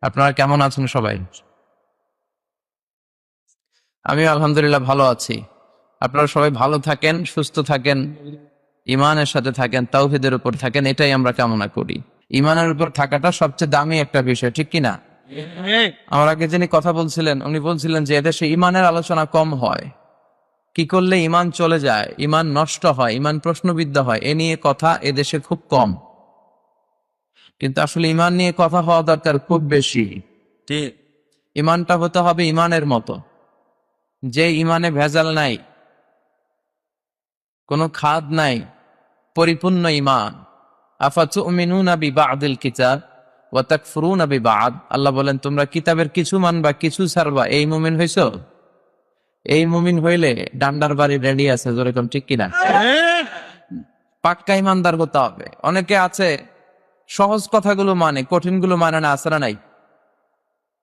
আপনারা কেমন আছেন সবাই? আমি আলহামদুলিল্লাহ ভালো আছি। আপনারা সবাই ভালো থাকেন, সুস্থ থাকেন, ইমানের সাথে থাকেন, তাওহীদের উপর থাকেন, এটাই আমরা কামনা করি। ইমানের উপর থাকাটা সবচেয়ে দামি একটা বিষয়, ঠিক কি না? আমার আগে যিনি কথা বলছিলেন উনি বলছিলেন যে এদেশে ইমানের আলোচনা কম হয়। কি করলে ইমান চলে যায়, ইমান নষ্ট হয়, ইমান প্রশ্নবিদ্ধ হয়, এ নিয়ে কথা এদেশে খুব কম। কিন্তু আসলে ইমান নিয়ে কথা হওয়া দরকার খুব বেশি। ঠিক, ইমানটা হতে হবে ইমানের মতো, যে ইমানে ভেজাল নাই, কোনো খাদ নাই, পরিপূর্ণ ইমান। আফাতুমিনুনা বিবাদিল কিতাব ওয়া তাকফুরুনা বিবাদ। আল্লাহ বলেন তোমরা কিতাবের কিছু মানবা কিছু ছাড়বা, এই মুমিন হইছো? এই মুমিন হইলে ডান্ডার বাড়ি রেডি আছে, যেরকম, ঠিক কিনা? পাক্কা ইমানদার হতে হবে। অনেকে আছে সহজ কথাগুলো মানে, কঠিনগুলো মানে না, আছে না নাই?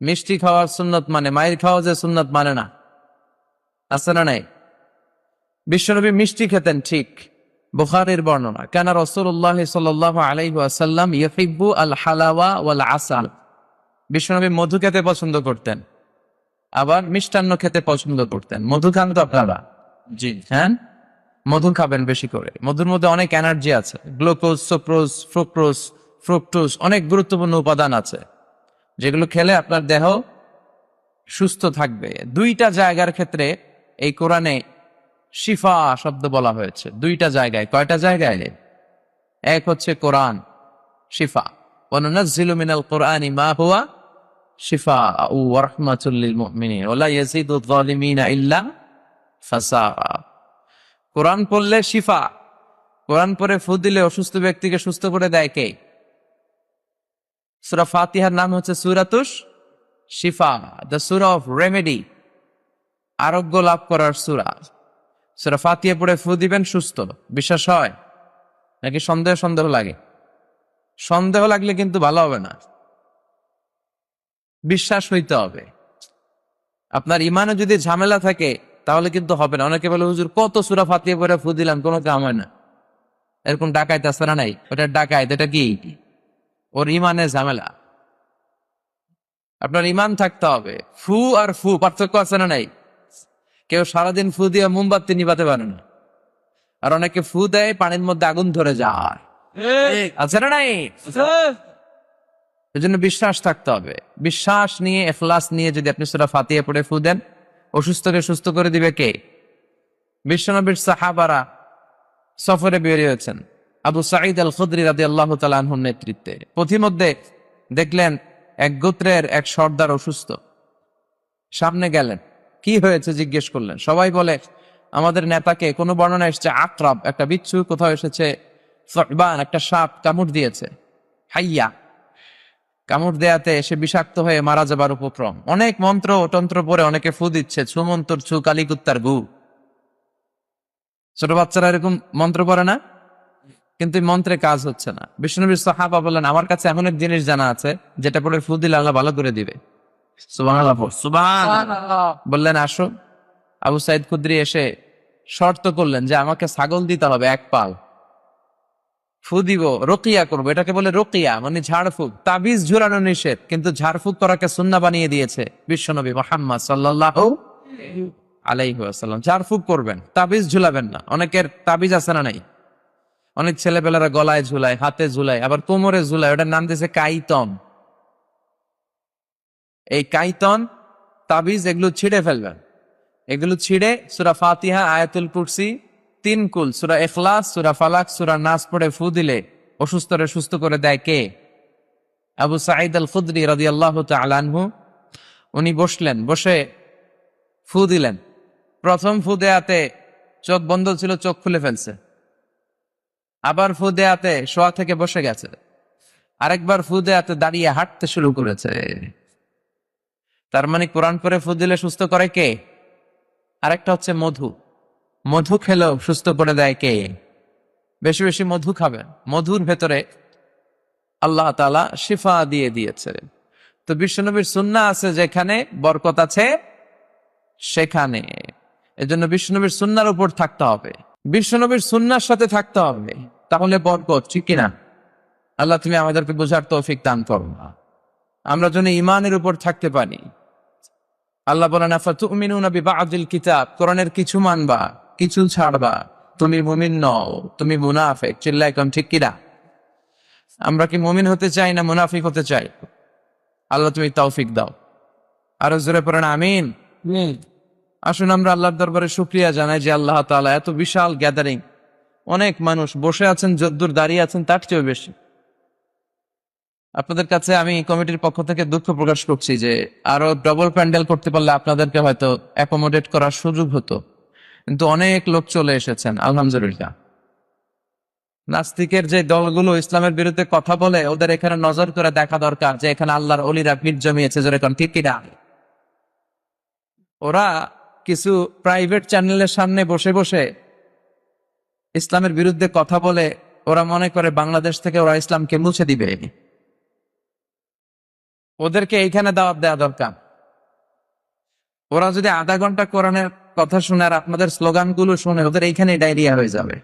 মিষ্টি খাওয়ার সুন্নত মানে, মায়ের খাওয়া যে সুন্নত মানে না, আছে না নাই? বিশ্বনবী মিষ্টি খেতেন, ঠিক। বুখারীর বর্ণনা, কানা রাসূলুল্লাহ সাল্লাল্লাহু আলাইহি ওয়াসাল্লাম ইউহিব্বু আল হালাওয়া ওয়াল আসাল। বিশ্বনবী মধু খেতে পছন্দ করতেন, আবার মিষ্টান্ন খেতে পছন্দ করতেন। মধু খান তো আপনারা? জি হ্যাঁ, মধু খাবেন বেশি করে। মধুর মধ্যে অনেক এনার্জি আছে, গ্লুকোজ, সুক্রোজ, ফ্রুক্টোজ, ফ্রুকটোজ, অনেক গুরুত্বপূর্ণ উপাদান আছে, যেগুলো খেলে আপনার দেহ সুস্থ থাকবে। দুইটা জায়গার ক্ষেত্রে এই কোরআনে শিফা শব্দ বলা হয়েছে, দুইটা জায়গায়। কয়টা জায়গায়? এক হচ্ছে কোরআন শিফা, ওয়া নুনাজ্জিলু মিনাল কোরআনি মা হুয়া শিফাউ ওয়া রাহমাতুল লিল মুমিনিন ওয়া লা ইয়াজিদুয যালিমিনা ইল্লা ফাসারা। কোরআন পড়লে শিফা। কোরআন পড়ে ফু দিলে অসুস্থ ব্যক্তিকে সুস্থ করে দেয় কে? সূরা ফাতিহার নাম হচ্ছে সূরাতুশ শিফা, দ্য সূরা অফ রেমেডি, আরোগ্য লাভ করার সূরা। সূরা ফাতিহা পড়ে ফু দিবেন, সুস্থ। বিশ্বাস হয় নাকি সন্দেহ সন্দেহ লাগে? সন্দেহ লাগলে কিন্তু ভালো হবে না, বিশ্বাস হইতে হবে। আপনার ইমানে যদি ঝামেলা থাকে তাহলে কিন্তু হবে না। অনেকে বলে হুজুর কত সূরা ফাতিহা পড়ে ফু দিলাম, কোনো কাম হয় না। এরকম ডাকাইত আছে না নাই? ওটা ডাকাইত, এটা কি? ওর ইমানে ঝামেলা। আপনার ইমান থাকতে হবে। ফু আর ফু পার্থক্য আছে না নাই? কেউ সারাদিন ফু দিয়ে মোমবাতি নিভাতে পারে না, আর অনেকে ফু দেয় পানির মধ্যে আগুন ধরে যায়, আছে না নাই? এজন্য বিশ্বাস থাকতে হবে। বিশ্বাস নিয়ে, ইখলাস নিয়ে যদি আপনি সূরা ফাতিহা পড়ে ফু দেন, অসুস্থকে সুস্থ করে দিবে কে? বিশ্বনবীর সাহাবারা সফরে বেরিয়েছেন আবু সাঈদ আল খুদরি রাদিয়াল্লাহু তাআলা আনহুর নেতৃত্বে। পথিমধ্যে দেখলেন এক গোত্রের এক সর্দার অসুস্থ। সামনে গেলেন, কি হয়েছে জিজ্ঞেস করলেন। সবাই বলে আমাদের নেতাকে, কোনো বর্ণনা এসেছে আকরাব, একটা বিচ্ছু, কোথাও এসেছে সুবহান, একটা সাপ কামড় দিয়েছে, হাইয়া, কামড় দেয়াতে সে বিষাক্ত হয়ে মারা যাবার উপক্রম। অনেক মন্ত্র তন্ত্র পরে অনেকে ফু দিচ্ছে, ছু মন্তর ছু, কালীকুত্তার গু। ছোট বাচ্চারা এরকম মন্ত্র পড়ে না, কিন্তু এই মন্ত্রে কাজ হচ্ছে না। বিষ্ণুনবীর সাহাবা বললেন আমার কাছে এমন এক জিনিস জানা আছে যেটা পরে ফু দিলে আল্লাহ ভালো করে দিবে। সুবহানাল্লাহ, সুবহানাল্লাহ বললেন আসো। আবু সাইদ খুদরি এসে শর্ত করলেন যে আমাকে ছাগল দিতে হবে এক পাল, ফু দিব, রকিয়া করবো। এটাকে বলে রকিয়া, মানে ঝাড়ফুঁক। তাবিজ ঝুরানো নিষেধ, কিন্তু ঝাড়ফুঁক করাকে সুন্নাহ বানিয়ে দিয়েছে বিশ্বনবী মুহাম্মদ সাল্লাল্লাহু আলাইহি ওয়াসাল্লাম। ঝাড়ফুঁক করবেন, তাবিজ ঝুলাবেন না। অনেকের তাবিজ আছে না নাই? অনেক ছেলেপেলারা গলায় ঝুলায়, হাতে ঝুলায়, আবার কোমরে ঝুলায়। ওটার নাম দিয়েছে কাইতন। এই কাইতন, তাবিজ, এগুলো ছিঁড়ে ফেলবেন। এগুলো ছিঁড়ে সূরা ফাতিহা, আয়াতুল কুরসি, 3 কুল, সূরা ইখলাস, সূরা ফালাক, সূরা নাস পড়ে ফু দিলে অসুস্থরে সুস্থ করে দেয় কে? আবু সাঈদ আল খুদরি রাদিয়াল্লাহু তাআলা আনহু, উনি বসলেন, বসে ফু দিলেন। প্রথম ফু দেয়াতে চোখ বন্ধ ছিল, চোখ খুলে ফেলছে। আবার ফু দেয়াতে শোয়া থেকে বসে গেছে। আরেকবার ফু দেয়াতে দাঁড়িয়ে হাঁটতে শুরু করেছে। তার মানে কোরআন পড়ে ফু দিলে সুস্থ করে কে? আরেকটা হচ্ছে মধু। মধু খেলেও সুস্থ করে দেয় কে? বেশি বেশি মধু খাবেন। মধুর ভেতরে আল্লাহ তাআলা শিফা দিয়ে দিয়েছে। তো বিশ্বনবীর সুন্নাহ আছে যেখানে, বরকত আছে সেখানে। এজন্য বিশ্বনবীর সুন্নাহর উপর থাকতে হবে, বিশ্বনবীর সুন্নাহর সাথে থাকতে হবে, তাহলে বরকত, ঠিক কিনা? আল্লাহ তুমি আমাদেরকে বোঝার তৌফিক দান করো না। আমরা যেন ইমানের উপর থাকতে পারি। আল্লাহ বলেন আফাতুমিনুনা বিবা'দিল কিতাব, কোরআনের কিছু মানবা কিছু ছাড়বা, তুমি মুমিন নও, তুমি মুনাফিক। চিল্লায় কোন ঠিক কিনা? আমরা কি মুমিন হতে চাই না মুনাফিক হতে চাই? আল্লাহ তুমি তৌফিক দাও। আরো জোরে পড়েন আমিন। আসুন আমরা আল্লাহর দরবারে শুকরিয়া জানাই যে আল্লাহ তাআলা এত বিশাল গ্যাদারিং, অনেক মানুষ বসে আছেন, যদ্দূর দাঁড়িয়ে আছেন তার চেয়েও বেশি। আপনাদের কাছে আমি কমিটির পক্ষ থেকে দুঃখ প্রকাশ করছি যে আরো ডবল প্যান্ডেল করতে পারলে আপনাদেরকে হয়তো অ্যাকোমোডেট করার সুযোগ হতো, কিন্তু অনেক লোক চলে এসেছেন আলহামদুলিল্লাহ। নাস্তিকের যে দলগুলো ইসলামের বিরুদ্ধে কথা বলে ওদের এখানে নজর করে দেখা দরকার যে এখানে আল্লাহর অলিরা ভিড় জমিয়েছে, জোরে কোন ঠিক কিনা? ওরা কিছু প্রাইভেট চ্যানেলের সামনে বসে বসে ইসলামের বিরুদ্ধে কথা বলে, ওরা মনে করে বাংলাদেশ থেকে ওরা ইসলামকে মুছে দিবে। ওদেরকে এইখানে দাওয়াত দেওয়া দরকার। ওরা যদি আধা ঘন্টা কোরআনের কথা শুনে আর আপনাদের স্লোগানগুলো শুনে, ওদের এইখানে ডায়রিয়া হয়ে যাবে।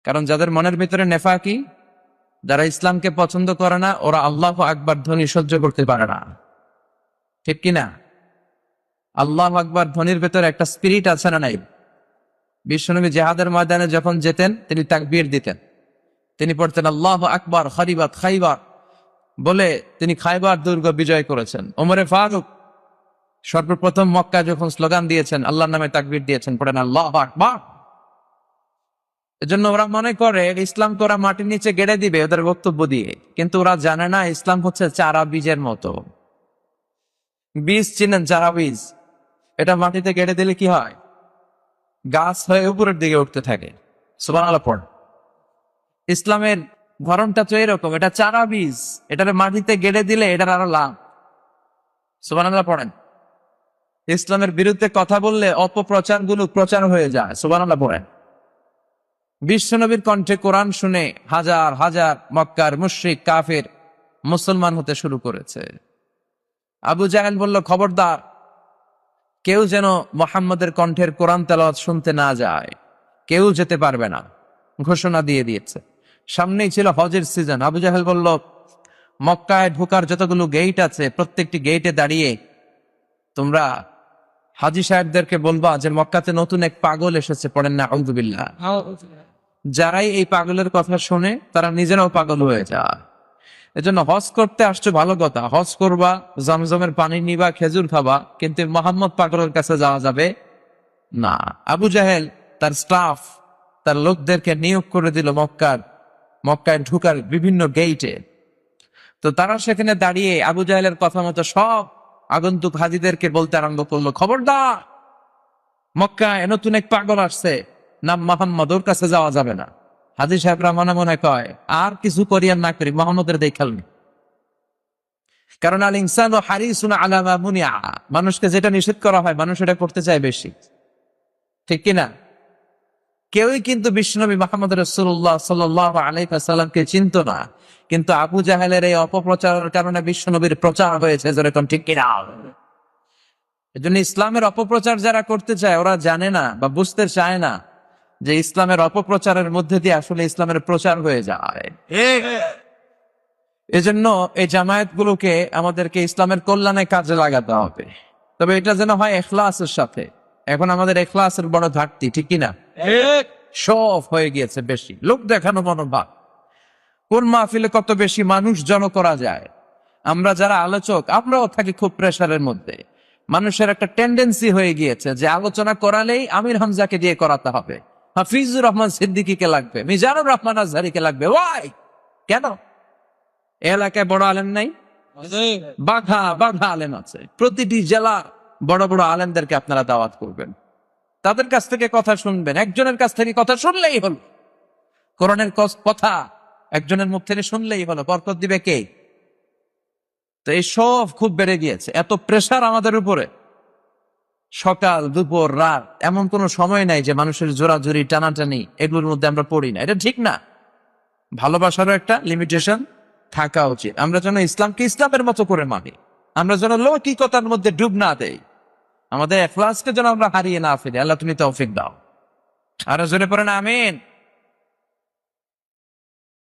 কারণ যাদের মনের ভিতরে নেফাকি, যারা ইসলামকে পছন্দ করে না, ওরা আল্লাহু আকবার ধ্বনি সহ্য করতে পারে না, ঠিক কিনা? আল্লাহু আকবার ধ্বনির ভেতরে একটা স্পিরিট আছে না নাই? বিশ্বনবী জিহাদের ময়দানে যখন যেতেন তিনি তাকবীর দিতেন, তিনি পড়তেন আল্লাহু আকবার খারিবাত খাইবার বলে তিনি খাইবার দুর্গ বিজয় করেছেন। ওমরে ফারুক সর্বপ্রথম মক্কা যখন স্লোগান দিয়েছেন, আল্লাহর নামে তাকবীর দিয়েছেন, পড়েন আল্লাহু আকবার। এজন্য ওরা মনে করে ইসলাম ওরা মাটির নিচে গেড়ে দিবে ওদের বক্তব্য দিয়ে, কিন্তু ওরা জানে না ইসলাম হচ্ছে চারা বীজের মতো। বীজ চিনেন? চারা বীজ, এটা মাটিতে গেড়ে দিলে কি হয়? গাছ হয়ে উপরের দিকে উঠতে থাকে। সুবহানাল্লাহ পড়েন। ইসলামের ধরনটা তো এরকম, এটা চারা বীজ, এটার মাটিতে গেড়ে দিলে এটার আরো লাভ। সুবহানাল্লাহ পড়েন। ইসলামের বিরুদ্ধে কথা বললে অপপ্রচার গুলো প্রচার হয়ে যায়। সুবহানাল্লাহ পড়েন। বিশ্বনবীর কণ্ঠে কোরআন শুনে হাজার হাজার মক্কার মুশরিক কাফের মুসলমান হতে শুরু করেছে। আবু জাহেল বলল, খবরদার কেউ যেন মুহাম্মদের কণ্ঠের কোরআন তেলাওয়াত শুনতে না যায়, কেউ যেতে পারবে না, ঘোষণা দিয়ে দিয়েছে। সামনেই ছিল হজের সিজন। আবু জাহেল বলল, মক্কায় ঢোকার যতগুলো গেট আছে প্রত্যেকটি গেটে দাঁড়িয়ে তোমরা হাজী সাহেবদেরকে বলবা যে মক্কাতে নতুন এক পাগল এসেছে, পড়েন না আউযুবিল্লাহ। যারাই এই পাগলের কথা শুনে তারা নিজেরাও পাগল হয়ে যায়। এজন্য হজ করতে আসছো ভালো কথা, হজ করবা, জমজমের পানি নিবা, খেজুর খাবা, কিন্তু মোহাম্মদ পাগলের কাছে যাওয়া যাবে না। আবু জাহেল তার স্টাফ, তার লোকদেরকে নিয়োগ করে দিল মক্কায় ঢুকার বিভিন্ন গেইটে। তো তারা সেখানে দাঁড়িয়ে আবু জাহেলের কথা মতো সব আগন্তুক হাজীদেরকে বলতে আরম্ভ করলো, খবরদার মক্কায় নতুন এক পাগল আসছে, নাম মোহাম্মদ, ওর কাছে যাওয়া যাবে না। হাজী সাহেবরা মনে মনে কয়, আর কিছু করিয়ার না করি মোহাম্মদের দেখাল। কারণ আল ইনসানু হারিসুন আলা মা মুনিআ, মানুষকে যেটা নিষেধ করা হয় মানুষ এটা করতে চায় বেশি, ঠিক কিনা? কেউই কিন্তু বিশ্বনবী মুহাম্মদ রাসূলুল্লাহ সাল্লাল্লাহু আলাইহি ওয়াসাল্লামকে চিনত না, কিন্তু আবু জাহেলের এই অপপ্রচারের কারণে বিশ্বনবীর প্রচার হয়েছে, যেরকম ঠিক কিনা? এজন্য ইসলামের অপপ্রচার যারা করতে চায় ওরা জানে না বা বুঝতে চায় না যে ইসলামের অপপ্রচারের মধ্যে দিয়ে আসলে ইসলামের প্রচার হয়ে যায়। এজন্য এই জামায়াত গুলোকে আমাদেরকে ইসলামের কল্যাণে কাজে লাগাতে হবে, তবে এটা যেন হয় ইখলাসের সাথে। এখন আমাদের ইখলাসের বড় ঘাটতি, ঠিক কিনা? সব হয়ে গিয়েছে বেশি, লোক দেখানো মনোভাব। কোন মাহফিলে কত বেশি মানুষ জড়ো করা যায়। আমরা যারা আলোচক আমরাও থাকি খুব প্রেসারের মধ্যে। মানুষের একটা টেন্ডেন্সি হয়ে গিয়েছে যে আলোচনা করালেই আমির হামজাকে দিয়ে করাতে হবে, হাফিজুর রহমান সিদ্দিকীকে লাগবে, মিজানুর রহমান আজহারীকে লাগবে। ওয়াই, কেন? এলাকায় বড় আলেম নাই? বাঘা বাঘা আলেম আছে। প্রতিটি জেলা বড় বড় আলেমদেরকে আপনারা দাওয়াত করবেন, তাদের কাছ থেকে কথা শুনবেন। একজনের কাছ থেকে কথা শুনলেই হলো, কোরআনের কথা একজনের মুখ থেকে শুনলেই হলো, বরকত দিবে কে? তো এই সব খুব বেড়ে গিয়েছে, এত প্রেসার আমাদের উপরে। সকাল দুপুর রাত এমন কোন সময় নাই যে মানুষের জোরাজুরি টানাটানি এগুলোর মধ্যে আমরা পড়ি না। এটা ঠিক না। ভালোবাসারও একটা লিমিটেশন থাকা উচিত। আমরা যেন ইসলামকে ইসলামের মতো করে মানি, আমরা যেন লৌকিকতার মধ্যে ডুব না দেই, আমাদের ইখলাসকে যেন আমরা হারিয়ে না ফেলি। আল্লাহ তুমি তৌফিক দাও। আর জোরে পড়েন আমিন।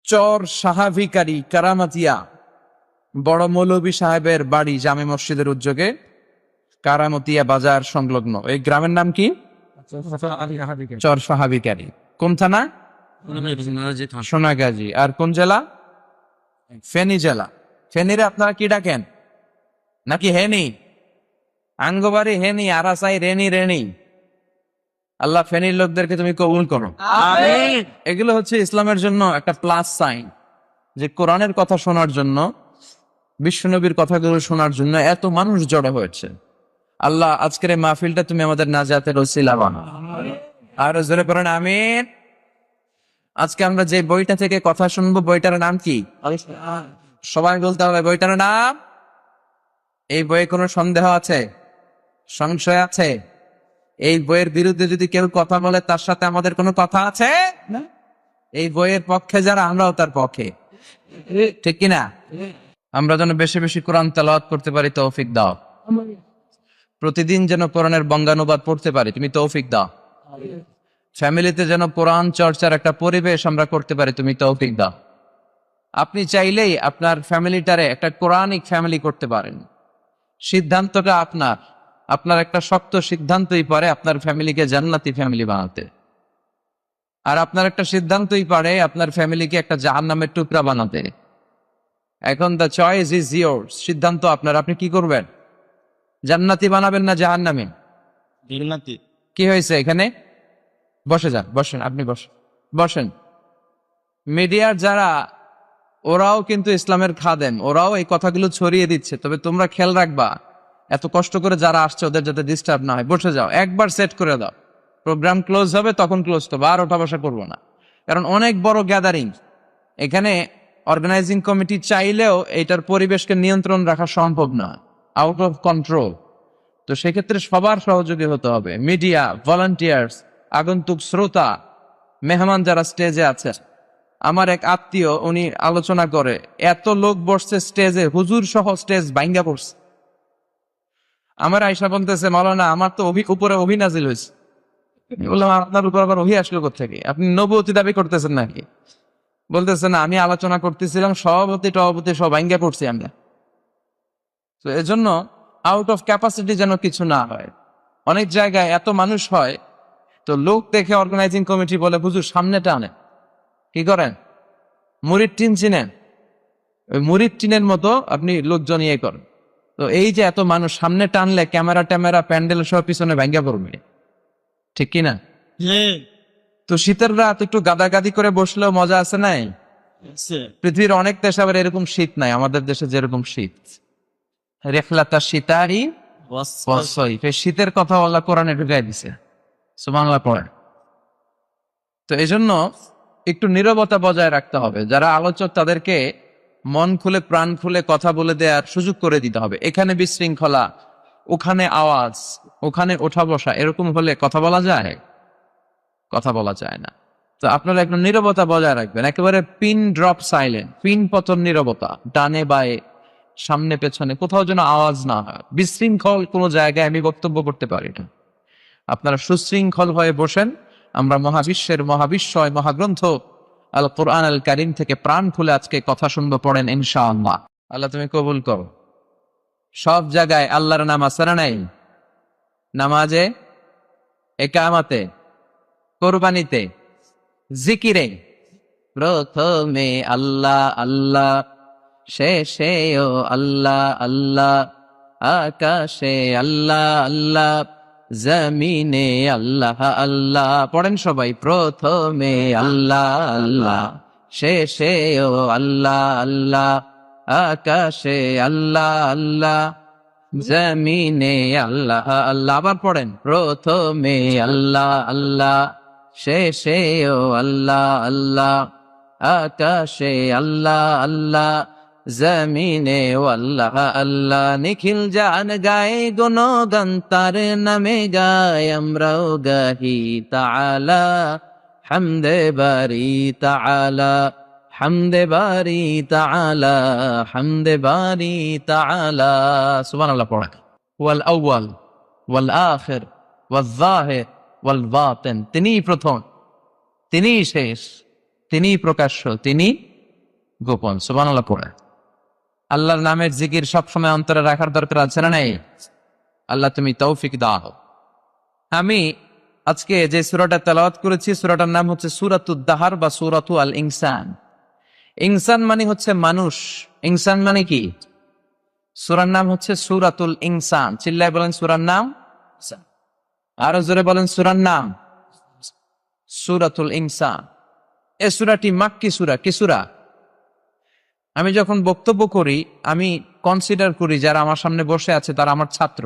চর সাহাভিকারী কারামাতিয়া বড় মৌলভী সাহেবের বাড়ি জামে মসজিদের উদ্যোগে কারামতিয়া বাজার সংলগ্ন এই গ্রামের নাম কি? চর সাহাবিকারী। কোন থানা? সোনাগাজী। আর কোন জেলা? ফেনী জেলা। ফেনীরে আপনারা কি ডাকেন? নাকি হেনি? আঙ্গবাড়ি হেনি, আরাসাই রেনি রেনি। আল্লাহ ফেনীর লোকদেরকে তুমি কবুল করো। এগুলো হচ্ছে ইসলামের জন্য একটা প্লাস সাইন, যে কোরআনের কথা শোনার জন্য, বিশ্বনবীর কথাগুলো শোনার জন্য এত মানুষ জড়ো হয়েছে। আল্লাহ আজকের এই মাহফিলটা তুমি আমাদের নাজাতের ওসিলা বানাও। আর জোরে পড়েন আমিন। আজকে আমরা যে বইটা থেকে কথা শুনবো, বইটার নাম কি? সবাই বলতে হবে বইটার নাম। এই বইয়ে কোনো সন্দেহ আছে? সংশয় আছে? এই বইয়ের বিরুদ্ধে যদি কেউ কথা বলে তার সাথে আমাদের কোনো কথা আছে? এই বইয়ের পক্ষে যারা, আমরাও তার পক্ষে, ঠিক কিনা? আমরা যেন বেশি বেশি কোরআন তেলাওয়াত করতে পারি, তৌফিক দাও। প্রতিদিন যেন কোরআনের বঙ্গানুবাদ পড়তে পারি, তুমি তৌফিক দাও। ফ্যামিলিতে যেন কোরআন চর্চার একটা পরিবেশ আমরা করতে পারি, তুমি তৌফিক দাও। আপনি চাইলেই আপনার ফ্যামিলিটারে একটা কোরআনিক ফ্যামিলি করতে পারেন। সিদ্ধান্তটা আপনার। আপনার একটা শক্ত সিদ্ধান্তই পারে আপনার ফ্যামিলিকে জান্নাতি ফ্যামিলি বানাতে। আর আপনার একটা সিদ্ধান্তই পারে আপনার ফ্যামিলিকে একটা জাহান্নামের টুকরা বানাতে। এখন দ্য চয়েস ইজ ইয়োরস। সিদ্ধান্ত আপনার। আপনি কি করবেন? জান্নাতি বানাবেন না জাহান্নামী? জান্নাতি। কি হয়েছে এখানে? বসে যান, বসেন, আপনি বসেন। মিডিয়ার যারা, ওরাও কিন্তু ইসলামের খাদেম, ওরাও এই কথাগুলো ছড়িয়ে দিচ্ছে। তবে তোমরা খেয়াল রাখবা, এত কষ্ট করে যারা আসছে ওদের যাতে ডিস্টার্ব না হয়। বসে যাও, একবার সেট করে দাও। প্রোগ্রাম ক্লোজ হবে তখন ক্লোজ করবো, আর ওঠা বসা করবো না। কারণ অনেক বড় গ্যাদারিং, এখানে অর্গানাইজিং কমিটি চাইলেও এটার পরিবেশকে নিয়ন্ত্রণ রাখা সম্ভব না, আউট অফ কন্ট্রোল। তো সেক্ষেত্রে সবার সহযোগী হতে হবে। মিডিয়া, ভলান্টিয়ার্স, আগন্তুক শ্রোতা, মেহমান যারা স্টেজে আছে। আমার এক আত্মীয়, উনি আলোচনা করে, এত লোক বসছে স্টেজে, হুজুর সহ স্টেজ ভাঙ্গা পড়ছে। আমার আয়সা বলতেছে, মাওলানা আমার তো উপরে অভিনাজিল হয়েছে। বললাম, আপনার উপর আবার ওহি আসলো কোত্থেকে? আপনি নবুয়তি দাবি করতেছেন নাকি? বলতেছে না, আমি আলোচনা করতেছিলাম, সভাপতি টভাপতি সব ভাঙ্গা পড়ছি আমরা। তো এজন্য আউট অফ ক্যাপাসিটি যেন কিছু না হয়। অনেক জায়গায় এত মানুষ হয়, তো লোক দেখে অর্গানাইজিং কমিটি বলে, হুজুর সামনে টানে। কি করেন? মুরিদ টিন চিনেন? ওই মুরিদ টিনের মতো আপনি লোকজন ইয়ে করেন। তো এই যে এত মানুষ সামনে টানলে ক্যামেরা ট্যামেরা প্যান্ডেল সহ পিছনে ভাঙ্গা পড়বে, ঠিক কিনা? তো শীতের রাত একটু গাদাগাদি করে বসলেও মজা আছে নাই? পৃথিবীর অনেক দেশে আবার এরকম শীত নাই, আমাদের দেশে যেরকম শীত। রেখলাতা শীতারি শীতের কথা আল্লাহ কোরআনে ঢুকাই দিছে, সুবহানাল্লাহ পড়ে। তো এই জন্য একটু নীরবতা বজায় রাখতে হবে। যারা আলোচক তাদেরকে মন খুলে প্রাণ খুলে কথা বলে দেওয়ার সুযোগ করে দিতে হবে। এখানে বিশৃঙ্খলা, ওখানে আওয়াজ, ওখানে ওঠা বসা, এরকম হলে কথা বলা যায়? কথা বলা যায় না। তো আপনারা একটু নীরবতা বজায় রাখবেন, একেবারে পিন ড্রপ সাইলেন্ট, পিন পতন নীরবতা। ডানে বায়ে, সামনে পেছনে কোথাও যেন আওয়াজ না হয়। বিশৃঙ্খল কোনো জায়গায় আমি বক্তব্য করতে পারি না। আপনারা সুশৃঙ্খল হয়ে বসেন। আমরা মহাবিশ্বের মহাবিশ্বয় মহাগ্রন্থ আল কোরআন আল কারীম থেকে প্রাণ খুলে আজকে কথা শুনবো, পড়েন ইনশাআল্লাহ। আল্লাহ তুমি কবুল করো। সব জায়গায় আল্লাহর নাম আছে না নাই? নামাজে, একামাতে, কোরবানিতে, জিকিরে প্রথমে আল্লাহ আল্লাহ, শেষেও আল্লাহ আল্লাহ, আকাশে আল্লাহ আল্লাহ, জমিনে আল্লাহ আল্লাহ। পড়েন সবাই, প্রথমে আল্লাহ আল্লাহ, শেষেও আল্লাহ আল্লাহ, আকাশে আল্লাহ আল্লাহ, জমিনে আল্লাহ আল্লাহ। আবার পড়েন, প্রথমে আল্লাহ আল্লাহ, শেষেও আল্লাহ আল্লাহ, আকাশে আল্লাহ আল্লাহ, জমিনে আল্লাহ আল্লাহ। নিখিল জান গায়ে গুণগান তার নামে গায়, আমরাও গাহি তাআলা হামদে বারি তাআলা, হামদে বারি তাআলা, হামদে বারি তাআলা। সুবহানাল্লাহ পড়া। ওয়াল আউয়াল ওয়াল আখির ওয়াল যাহির ওয়াল বাতিন। তিনিই প্রথম, তিনিই শেষ, তিনিই প্রকাশ্য, তিনি গোপন। সুবহানাল্লাহ পড়া। আল্লাহর নামের জিকির সবসময় অন্তরে রাখার দরকার আছে না নাই? আল্লাহ তুমি তৌফিক দাও। আমি আজকে যে সূরাটা তেলাওয়াত করেছি সূরাটার নাম হচ্ছে সূরাতুদ দাহর বা সূরাতু আল ইনসান। ইনসান মানে হচ্ছে মানুষ। ইনসান মানে কি? সূরার নাম হচ্ছে সূরাতুল ইনসান। চিল্লায় বলেন সূরার নাম। আরো জোরে বলেন সূরার নাম সূরাতুল ইনসান। এই সূরাটি মাক্কি সূরা। কি সূরা? আমি যখন বক্তব্য করি আমি কনসিডার করি যারা আমার সামনে বসে আছে তারা আমার ছাত্র,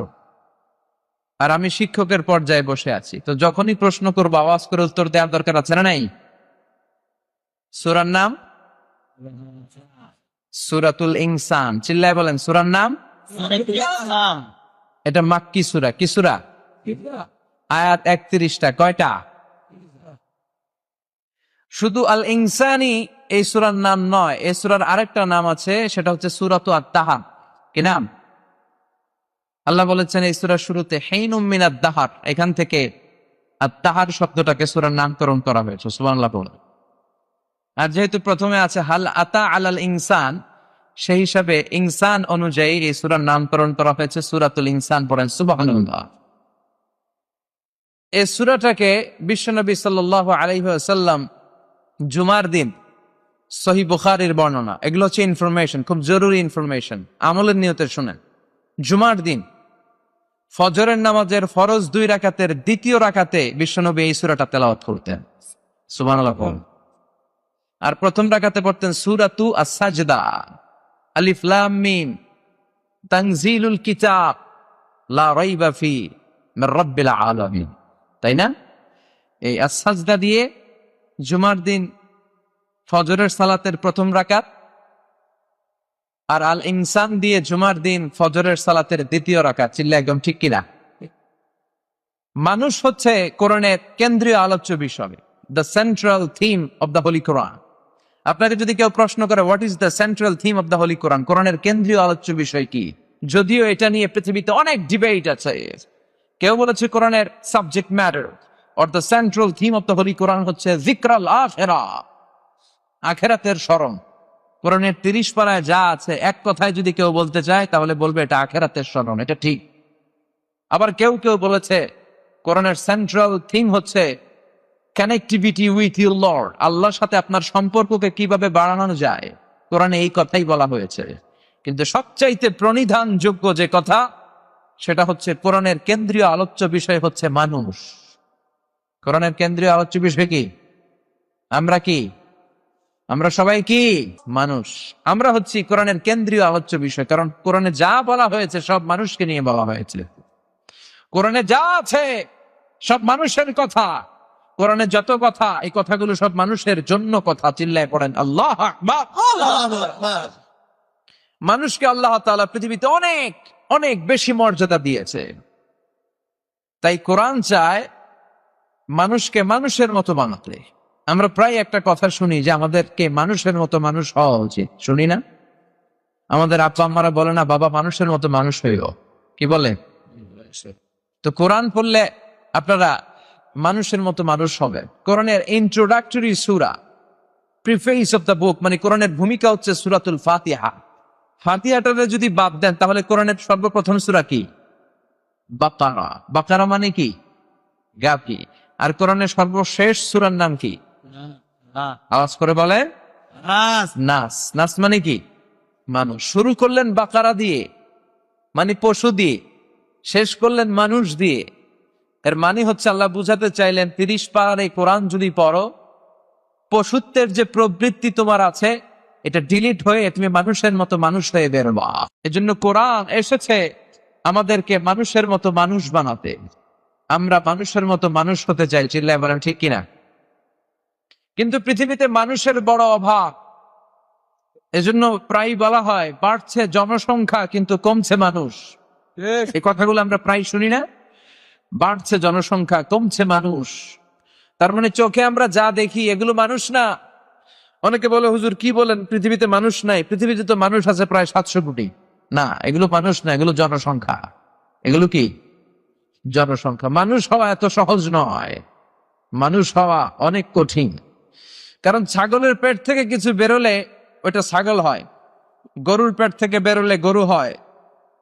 আর আমি শিক্ষকের পর্যায়ে বসে আছি। তো যখনই প্রশ্ন করবো আওয়াজ করে উত্তর দেওয়ার দরকার আছে না নাই? সূরার নাম সূরাতুল ইনসান। চিল্লায় বলেন সূরার নাম। এটা মাক্কি সূরা। কি সূরা? আয়াত 31টা। কয়টা? শুধু আল ইনসানি এই সূরার নাম নয়, এই সূরার আরেকটা নাম আছে, সেটা হচ্ছে সূরাতু আত-তাহার। কি নাম? আল্লাহ বলেছেন এই সূরার শুরুতে হিনুম মিনাদ দাহার, এখান থেকে আত-তাহার শব্দটাকে সূরার নামকরণ করা হয়েছে। সুবহানাল্লাহ বলেন। আর যেহেতু প্রথমে আছে হাল আতা আলাল ইনসান, সেই হিসাবে ইনসান অনুযায়ী এই সূরার নামকরণ করা হয়েছে সূরাতুল ইনসান। পড়েন সুবহানাল্লাহ। এই সূরাটাকে বিশ্বনবী সাল্লাল্লাহু আলাইহি ওয়াসাল্লাম জুমার দিন, সহিহ বুখারীর বর্ণনা, এগুলো হচ্ছে ইনফরমেশন, খুব জরুরি ইনফরমেশন, আমলের নিয়তে শুনেন। জুমার দিন ফজরের নামাজের ফরজ 2 রাকাতের দ্বিতীয় রাকাতে বিশ্বনবী এই সূরাটা তেলাওয়াত করতেন। সুবহানাল্লাহ। আর প্রথম রাকাতে পড়তেন সূরাতু আস-সাজদা, আলিফ লাম মিম তানজিলুল কিতাব লা রাইবা ফি মির রাব্বিল আলামিন। তাই না? এই আস-সাজদা দিয়ে জুমার দিন ফজরের সালাতের প্রথম রাকাত, আর আল ইনসান দিয়ে জুমার দিন ফজরের সালাতের দ্বিতীয় রাকাত। চিল্লা একদম ঠিক কিনা? মানুষ হচ্ছে কোরআনের কেন্দ্রীয় আলোচ্য বিষয়, the central theme of the Holi Quran. আপনাকে যদি কেউ প্রশ্ন করে what is the central theme of the Holi Quran, কোরআনের কেন্দ্রীয় আলোচ্য বিষয় কি, যদিও এটা নিয়ে পৃথিবীতে অনেক ডিবেট আছে। কেউ বলেছে কোরআনের subject matter or the central theme of the Holi Quran হচ্ছে যিকরাল আখিরা, আখিরাতের স্মরণ। কোরআনের 30 পারায় যা আছে এক কথায় যদি কেউ বলতে চায় তাহলে বলবে এটা আখিরাতের স্মরণ। এটা ঠিক। আবার কেউ কেউ বলেছে কোরআনের সেন্ট্রাল থিম হচ্ছে কানেক্টিভিটি উইথ ইউর লর্ড, আল্লাহর সাথে আপনার সম্পর্ককে কিভাবে বাড়ানো যায়, কোরআনে এই কথাই বলা হয়েছে। কিন্তু সবচাইতে প্রণিধানযোগ্য যে কথা সেটা হচ্ছে কোরআনের কেন্দ্রীয় আলোচ্য বিষয় হচ্ছে মানুষ। কোরআনের কেন্দ্রীয় আলোচ্য বিষয় কি? আমরা কি? আমরা সবাই কি? মানুষ। আমরা হচ্ছি কোরআনের কেন্দ্রীয় আলোচ্য বিষয়, কারণ কোরআনে যা বলা হয়েছে সব মানুষকে নিয়ে বলা হয়েছে। কোরআনে যা আছে সব মানুষের কথা। কোরআনে যত কথা, এই কথাগুলো সব মানুষের জন্য কথা। চিল্লায় পড়েন আল্লাহু আকবার। মানুষকে আল্লাহ তাআলা পৃথিবীতে অনেক অনেক বেশি মর্যাদা দিয়েছে। তাই কোরআন চায় মানুষকে মানুষের মতো বানাতে। আমরা প্রায় একটা কথা শুনি যে আমাদেরকে মানুষের মতো মানুষ হওয়া উচিত, শুনি না? আমাদের আব্বা আম্মারা বলে না বাবা মানুষের মতো মানুষ হইও, কি বলে? তো কোরআন পড়লে আপনারা মানুষের মতো মানুষ হবে। কোরআনের introductory Surah, preface of the book, মানে কোরআনের ভূমিকা হচ্ছে সূরাতুল ফাতিহা। ফাতিহাটাকে যদি বাদ দেন তাহলে কোরআনের সর্বপ্রথম সূরা কি? বাকারা। বাকারা মানে কি? গাফি। আর কোরআনের সর্বশেষ সূরার নাম কি? আওয়াজ করে বলে নাস। নাস মানে কি? মানুষ। শুরু করলেন বাকারা দিয়ে, মানে পশু দিয়ে, শেষ করলেন মানুষ দিয়ে। এর মানে হচ্ছে আল্লাহ বুঝাতে চাইলেন 30 পারার এই কোরআন যদি পড়ো, পশুত্বের যে প্রবৃত্তি তোমার আছে এটা ডিলিট হয়ে তুমি মানুষের মতো মানুষ হয়ে বেরোবা। এজন্য কোরআন এসেছে আমাদেরকে মানুষের মতো মানুষ বানাতে। আমরা মানুষের মতো মানুষ হতে চাই। চিল্লায় বলেন ঠিক কিনা? কিন্তু পৃথিবীতে মানুষের বড় অভাব। এজন্য প্রায় বলা হয় বাড়ছে জনসংখ্যা কিন্তু কমছে মানুষ। এই কথাগুলো আমরা প্রায় শুনি না? বাড়ছে জনসংখ্যা, কমছে মানুষ। তার মানে চোখে আমরা যা দেখি এগুলো মানুষ না। অনেকে বলে হুজুর কি বলেন, পৃথিবীতে মানুষ নাই? পৃথিবীতে তো মানুষ আছে প্রায় 700 কোটি। না, এগুলো মানুষ না, এগুলো জনসংখ্যা। এগুলো কি? জনসংখ্যা। মানুষ হওয়া এত সহজ নয়। মানুষ হওয়া অনেক কঠিন। কারণ ছাগলের পেট থেকে কিছু বেরোলে ওটা ছাগল হয়, গরুর পেট থেকে বেরোলে গরু হয়,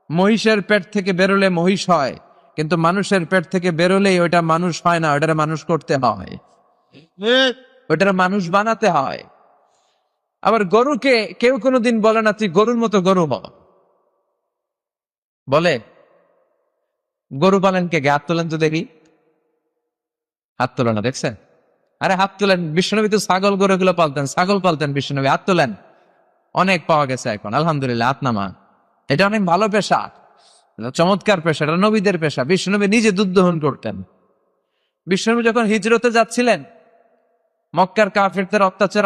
মহিষের পেট থেকে বেরোলে মহিষ হয়, কিন্তু মানুষের পেট থেকে বেরোলেই ওইটা মানুষ হয় না, ওইটার মানুষ করতে হয়, ওইটার মানুষ বানাতে হয়। আবার গরুকে কেউ কোনোদিন বলে না তুই গরুর মতো গরু হ, বলে? গরু পালেন কে? হাত তোলেন তো দেখি, হাত তোলেন না, দেখছেন? আরে হাত তোলেন। বিশ্বনবী তো ছাগল গরুগুলো পালতেন, ছাগল পালতেন বিশ্বনবী, হাত তোলেন। অনেক পাওয়া গেছে এখন, আলহামদুলিল্লাহ। হাত নামান, এটা অনেক ভালো পেশা, চমৎকার পেশা, এটা নবীদের পেশা। বিশ্বনবী নিজে দুধ দহন করতেন। বিশ্বনবী যখন হিজরতে যাচ্ছিলেন, মক্কার কাফিরদের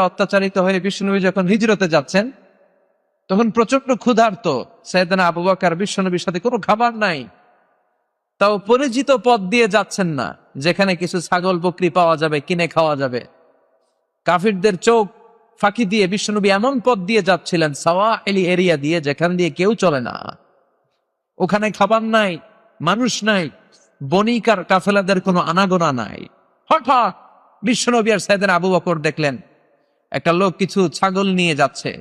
অত্যাচারিত হয়ে বিশ্বনবী যখন হিজরতে যাচ্ছেন, তখন প্রচন্ড ক্ষুধার্ত সাইয়েদনা আবু বকর, বিশ্বনবীর সাথে কোনো খাবার নাই, তাও পরিচিত পথ দিয়ে যাচ্ছেন না, যেখানে কিছু ছাগল বকরি পাওয়া যাবে, কিনে খাওয়া যাবে। কাফিরদের চোখ ফাঁকি দিয়ে বিশ্বনবী এমন পথ দিয়ে যাচ্ছিলেন, সাওয়াইলি এরিয়া দিয়ে, যেখান দিয়ে কেউ চলে না, ওখানে খাবার নাই, মানুষ নাই, বণিকার কাফেলাদের কোনো আনাগোনা নাই। হঠাৎ বিশ্বনবী আর সাইয়েদনা আবু বকর দেখলেন একটা লোক কিছু ছাগল নিয়ে যাচ্ছে।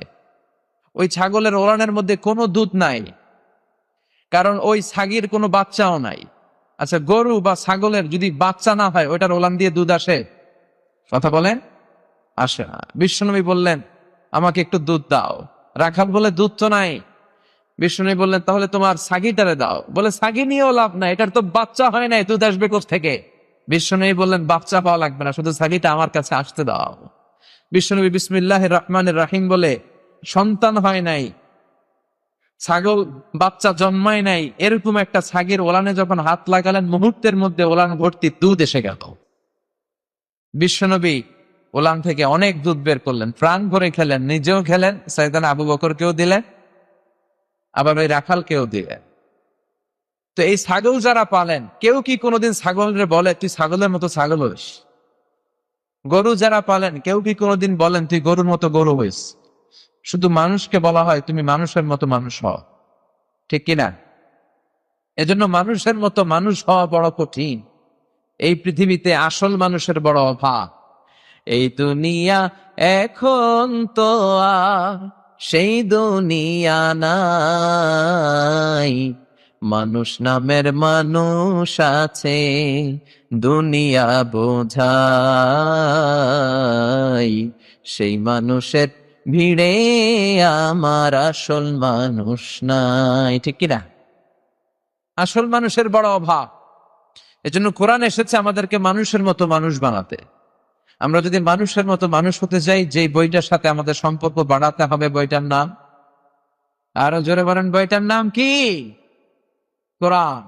ওই ছাগলের ওলানের মধ্যে কোনো দুধ নাই, কারণ ওই ছাগির কোনো বাচ্চাও নাই। আচ্ছা, গরু বা ছাগলের যদি বাচ্চা না হয়, ওইটার ওলান দিয়ে দুধ আসে? কথা বলেন, আসে না। বিশ্বনবী বললেন আমাকে একটু দুধ দাও। রাখাল বলে দুধ তো নাই। বিশ্বনবী বললেন তাহলে তোমার ছাগিটারে দাও। বলে ছাগি নিয়েও লাভ নাই, এটার তো বাচ্চা হয় নাই, দুধ আসবে কোত্থেকে? বিশ্বনবী বললেন বাচ্চা পাওয়া লাগবে না, শুধু ছাগিটা আমার কাছে আসতে দাও। বিশ্বনবী বিসমিল্লাহির রহমানির রহিম বলে সন্তান হয় নাই, ছাগল বাচ্চা জন্মায় নাই, এরকম একটা ছাগির ওলানে যখন হাত লাগালেন, মুহূর্তের মধ্যে ওলান ভর্তি দুধ এসে গেল। বিশ্বনবী ওলান থেকে অনেক দুধ বের করলেন, প্রাণ ভরে খেলেন, নিজেও খেলেন, সাইয়েদনা আবু বকরকেও দিলেন, আবার ওই রাখালকেও দিলেন। তো এই ছাগল যারা পালেন, কেউ কি কোনোদিন ছাগলের বলে তুই ছাগলের মতো ছাগল হইস? গরু যারা পালেন, কেউ কি কোনোদিন বলেন তুই গরুর মতো গরু হইস? শুধু মানুষকে বলা হয় তুমি মানুষের মতো মানুষ হও, ঠিক কিনা? এজন্য মানুষের মতো মানুষ হওয়া বড় কঠিন। এই পৃথিবীতে আসল মানুষের বড় অভাব। এই দুনিয়া এখন তো আর সেই দুনিয়া নাই, মানুষ নামের মানুষ আছে, দুনিয়া বোঝাই, সেই মানুষের ভিড়ে আমার আসল মানুষ নাই, ঠিক কিনা? আসল মানুষের বড় অভাব। এজন্য কোরআন এসেছে আমাদেরকে মানুষের মতো মানুষ বানাতে। আমরা যদি মানুষের মতো মানুষ হতে চাই, যে বইটার সাথে আমাদের সম্পর্ক বাড়াতে হবে, বইটার নাম, আরো জোরে বলেন, বইটার নাম কি? কোরআন।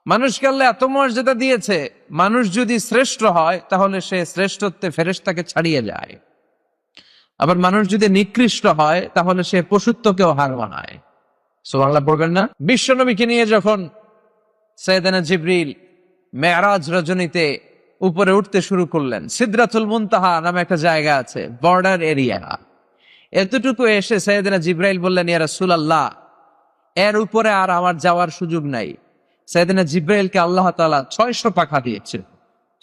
মানুষকে আল্লাহ এত মর্যাদা দিয়েছে, মানুষ যদি শ্রেষ্ঠ হয় তাহলে সে শ্রেষ্ঠত্বে ফেরেশতাকে ছাড়িয়ে যায়, আবার মানুষ যদি নিকৃষ্ট হয় তাহলে সে পশুত্বকেও হার মানায়। সুবহানাল্লাহ বলবেন না? বিশ্বনবীকে নিয়ে যখন সাইয়েদনা জিবরিল মেরাজ রজনীতে উপরে উঠতে শুরু করলেন, সিদরাতুল মুনতাহা নামে একটা জায়গা আছে, বর্ডার এরিয়া, এতটুকু এসে সাইয়েদনা জিবরাইল বললেন ইয়া রাসূলুল্লাহ, এর উপরে আর আমার যাওয়ার সুযোগ নাই। সাইয়েদনা জিবরাইলকে আল্লাহ তাআলা 600 পাখা দিয়েছে,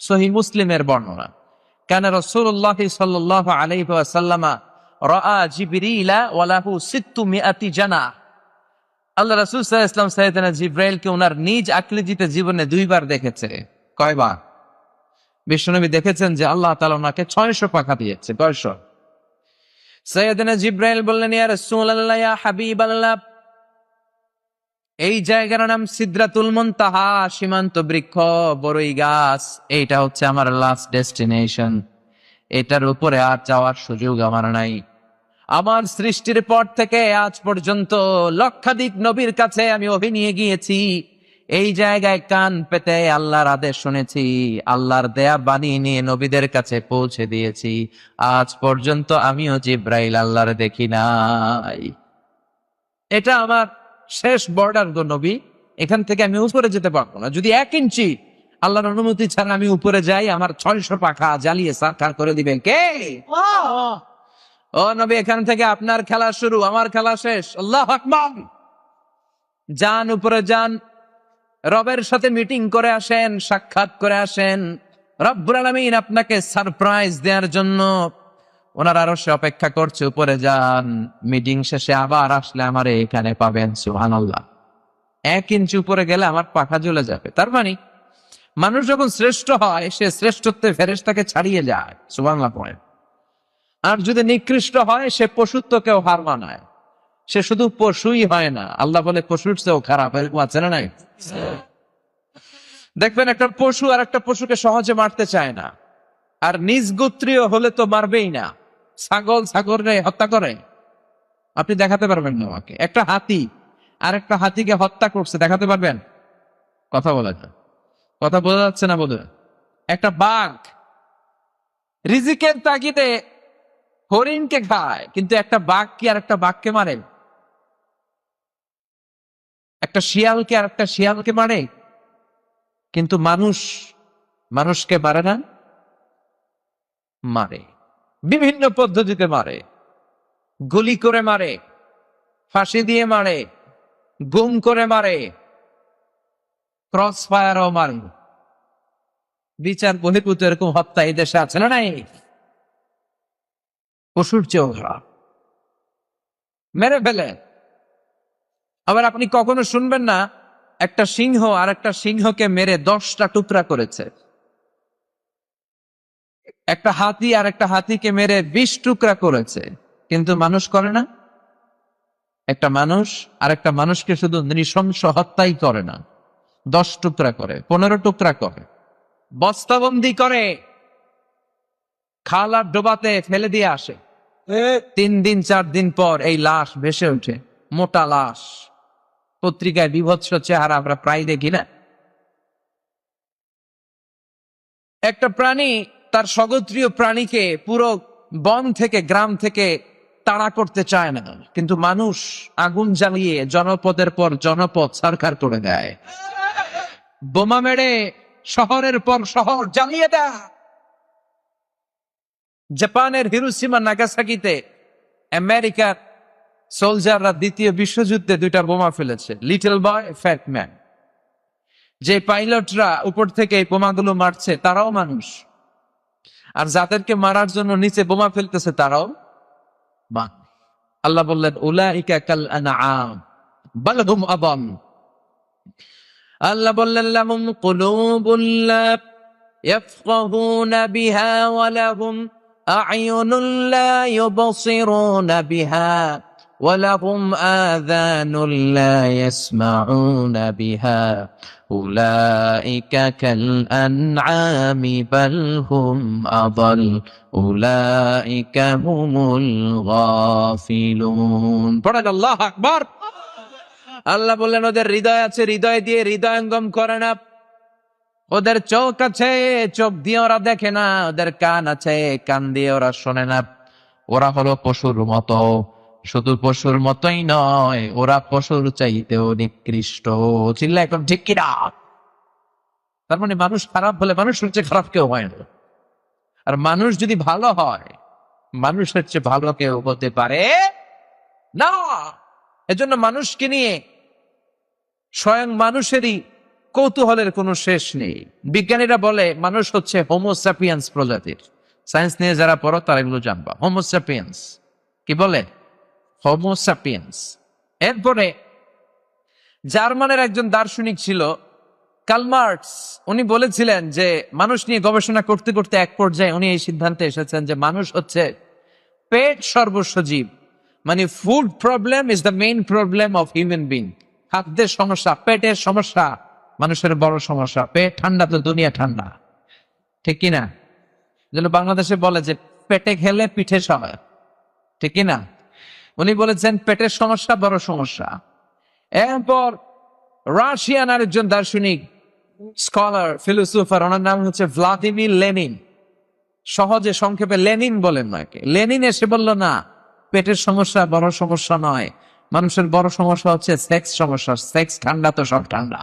সহিহ মুসলিমের বর্ণনা। কান রাসূলুল্লাহ সাল্লাল্লাহু আলাইহি ওয়াসাল্লাম রাআ জিবরিলা ওয়া লাহু 600 জানাহ। আল্লাহ রাসূল সাল্লাল্লাহু আলাইহি ওয়াসাল্লাম সাইয়েদনা জিবরাইলকে ওনার নিজ আকৃতিতে জীবনে 2 বার দেখেছে। কয়বার? বিশ্বনবী দেখেছেন যে আল্লাহ তাআলা ওনাকে 600 পাখা দিয়েছে। কয়শো? সাইয়েদনা জিবরাইল বললেন ইয়া রাসূলুল্লাহ, ইয়া হাবিবাল্লাহ, এই জায়গার নাম সিদরাতুল মুনতাহা, সীমান্ত বৃক্ষ, বড়ই গাছ, এইটা হচ্ছে আমার লাস্ট ডেস্টিনেশন। এটার উপরে আর যাওয়ার সুযোগ আমার নাই। আমার সৃষ্টির পর থেকে আজ পর্যন্ত লক্ষাধিক নবীর কাছে আমি ওহী নিয়ে গিয়েছি, এই জায়গায় কান পেতে আল্লাহর আদেশ শুনেছি, আল্লাহর দেয়া বাণী নিয়ে নবীদের কাছে পৌঁছে দিয়েছি। আজ পর্যন্ত আমিও জিবরাইল আল্লাহর দেখি নাই। এটা আমার শেষ বর্ডার গো নবী, এখান থেকে আমি উপরে যেতে পারবো না। যদি 1 ইঞ্চি আল্লাহর অনুমতি ছাড়া আমি উপরে যাই, আমার 600 পাখা জ্বালিয়ে সারখার করে দিবেন কে? ও নবী, এখান থেকে আপনার খেলা শুরু, আমার খেলা শেষ। আল্লাহু আকবার। যান, উপরে যান, রবের সাথে মিটিং করে আসেন, সাক্ষাৎ করে আসেন। রব্বুল আলামিন আপনাকে সারপ্রাইজ দেওয়ার জন্য ওনার আরো সে অপেক্ষা করছে, উপরে যান, মিটিং শেষে আবার আসলে আমার এখানে পাবেন। সুবহানাল্লাহ। 1 ইঞ্চি উপরে গেলে আমার পাখা জ্বলে যাবে। তার মানে মানুষ যখন শ্রেষ্ঠ হয়, সে শ্রেষ্ঠত্বে ফেরেশতাকে ছাড়িয়ে যায়। সুবহানাল্লাহ পড়েন। আর যদি নিকৃষ্ট হয়, সে পশুত্বকেও হার মানায়। সে শুধু পশুই হয় না, আল্লাহ বলে পশুর চেয়েও খারাপ। এরকম আছে না নাই? দেখবেন একটা পশু আর একটা পশুকে সহজে মারতে চায় না, আর নিজ গোত্রীয় হলে তো মারবেই না। ছাগল ছাগলরে হত্যা করে, আপনি দেখাতে পারবেন না আমাকে। একটা হাতি আর একটা হাতিকে হত্যা করছে, দেখাতে পারবেন? কথা বলা যায়, কথা বোঝা যাচ্ছে না বোধ হয়। একটা বাঘ রিজিকের তাগিদে হরিণকে খায়, কিন্তু একটা বাঘ কি আর একটা বাঘকে মারে? একটা শিয়ালকে আর একটা শিয়ালকে মারে? কিন্তু মানুষ মানুষকে মারে না? মারে, বিভিন্ন পদ্ধতিতে মারে। গুলি করে মারে, ফাঁসি দিয়ে মারে, গুম করে মারে, ক্রস ফায়ারও মারে। বিচার বহির্ভূত এরকম হত্যা এই দেশে আছে না নাই? পশুর চেয়েও খারাপ, মেরে ফেলে। আবার আপনি কখনো শুনবেন না একটা সিংহ আর একটা সিংহকে মেরে 10টা টুকরা করেছে। একটা হাতি আর একটা হাতিকে মেরে 20 টুকরা করেছে, কিন্তু মানুষ করে না। একটা মানুষ আর একটা মানুষকে শুধু নৃশংস হত্যাই করে না, 10 টুকরা করে, 15 টুকরা করে, বস্তাবন্দি করে, খাল আর ডোবাতে ফেলে দিয়ে আসে। 3 দিন 4 দিন পর এই লাশ ভেসে ওঠে, মোটা লাশ, পত্রিকায় বিভৎস চেহারা আমরা প্রায় দেখি না? একটা প্রাণী তার স্বগোত্রীয় প্রাণীকে পুরো বন থেকে গ্রাম থেকে তাড়া করতে চায় না, কিন্তু মানুষ আগুন জ্বালিয়ে জনপদের পর জনপদ সরকার করে দেয়, বোমা মেরে শহরের পর শহর জ্বালিয়ে দেয়। জাপানের হিরোশিমা নাগাসাকিতে আমেরিকার সোলজাররা 2য় বিশ্বযুদ্ধে 2টা বোমা ফেলেছে, লিটল বয়, ফ্যাট ম্যান। যে পাইলটরা উপর থেকে এই বোমাগুলো মারছে তারাও মানুষ, আর যাদেরকে মারার জন্য নিচে বোমা ফেলতেছে তারাও মানুষ। আল্লাহ বললেন উলাইকা কাল আনআম বাল হুম আযাল। আল্লাহ বললেন লাহুম কুলুবুন লা ইয়াফকাহুনা বিহা ওয়া লাহুম আ'য়ুনুন লা ইউবসিরুনা বিহা ওয়া লাহুম আযানুন লা ইয়াসমাউনা বিহা উলাইকা কাল আনআমি বাল হুম আযাল উলাইকা হুমুল গাফিলুন। পড়েন আল্লাহু আকবার। আল্লাহ বললেন ওদের হৃদয় আছে, হৃদয় দিয়ে হৃদয়ঙ্গম করে না। ওদের চোখ আছে, চোখ দিয়ে ওরা দেখে না। ওদের কান আছে, কান দিয়ে ওরা শোনে না। ওরা হলো পশুর মতো, শুধু পশুর মতোই নয়, ওরা পশুর চাইতেও নিকৃষ্ট। চিল্লা এখন ঠিক কিনা? তার মানে মানুষ খারাপ হলে মানুষের চেয়ে খারাপ কেউ হয় না, আর মানুষ যদি ভালো হয় মানুষের চেয়ে ভালো কেউ হতে পারে না। এজন্য মানুষকে নিয়ে স্বয়ং মানুষেরই কৌতূহলের কোনো শেষ নেই। বিজ্ঞানীরা বলে মানুষ হচ্ছে হোমোস্যাপিয়েন্স প্রজাতির। সায়েন্স নিয়ে যারা পড়ো তারা এগুলো জানবা। হোমোস্যাপিয়েন্স কি বলে? হোমোস্যাপিয়েন্স। এরপরে জার্মানের একজন দার্শনিক ছিল কার্ল মার্কস, উনি বলেছিলেন যে মানুষ নিয়ে গবেষণা করতে করতে এক পর্যায়ে উনি এই সিদ্ধান্তে এসেছেন যে মানুষ হচ্ছে পেট সর্বস্ব জীব। মানে food problem is the main problem of human being. খাদ্যের সমস্যা, পেটের সমস্যা মানুষের বড় সমস্যা। পেট ঠান্ডা তো দুনিয়া ঠান্ডা, ঠিক কিনা? যেন বাংলাদেশে বলে যে পেটে খেলে পিঠে সয়, ঠিক কিনা? উনি বলেছেন পেটের সমস্যা বড় সমস্যা। এরপর রাশিয়ান আরেকজন দার্শনিক, স্কলার, ফিলোসোফার, ওনার নাম হচ্ছে ভ্লাদিমির লেনিন। সহজে সংক্ষেপে লেনিন বলেন নাকি। লেনিন এসে বলল না, পেটের সমস্যা বড় সমস্যা নয়, মানুষের বড় সমস্যা হচ্ছে সেক্স সমস্যা। সেক্স ঠান্ডা তো সব ঠান্ডা।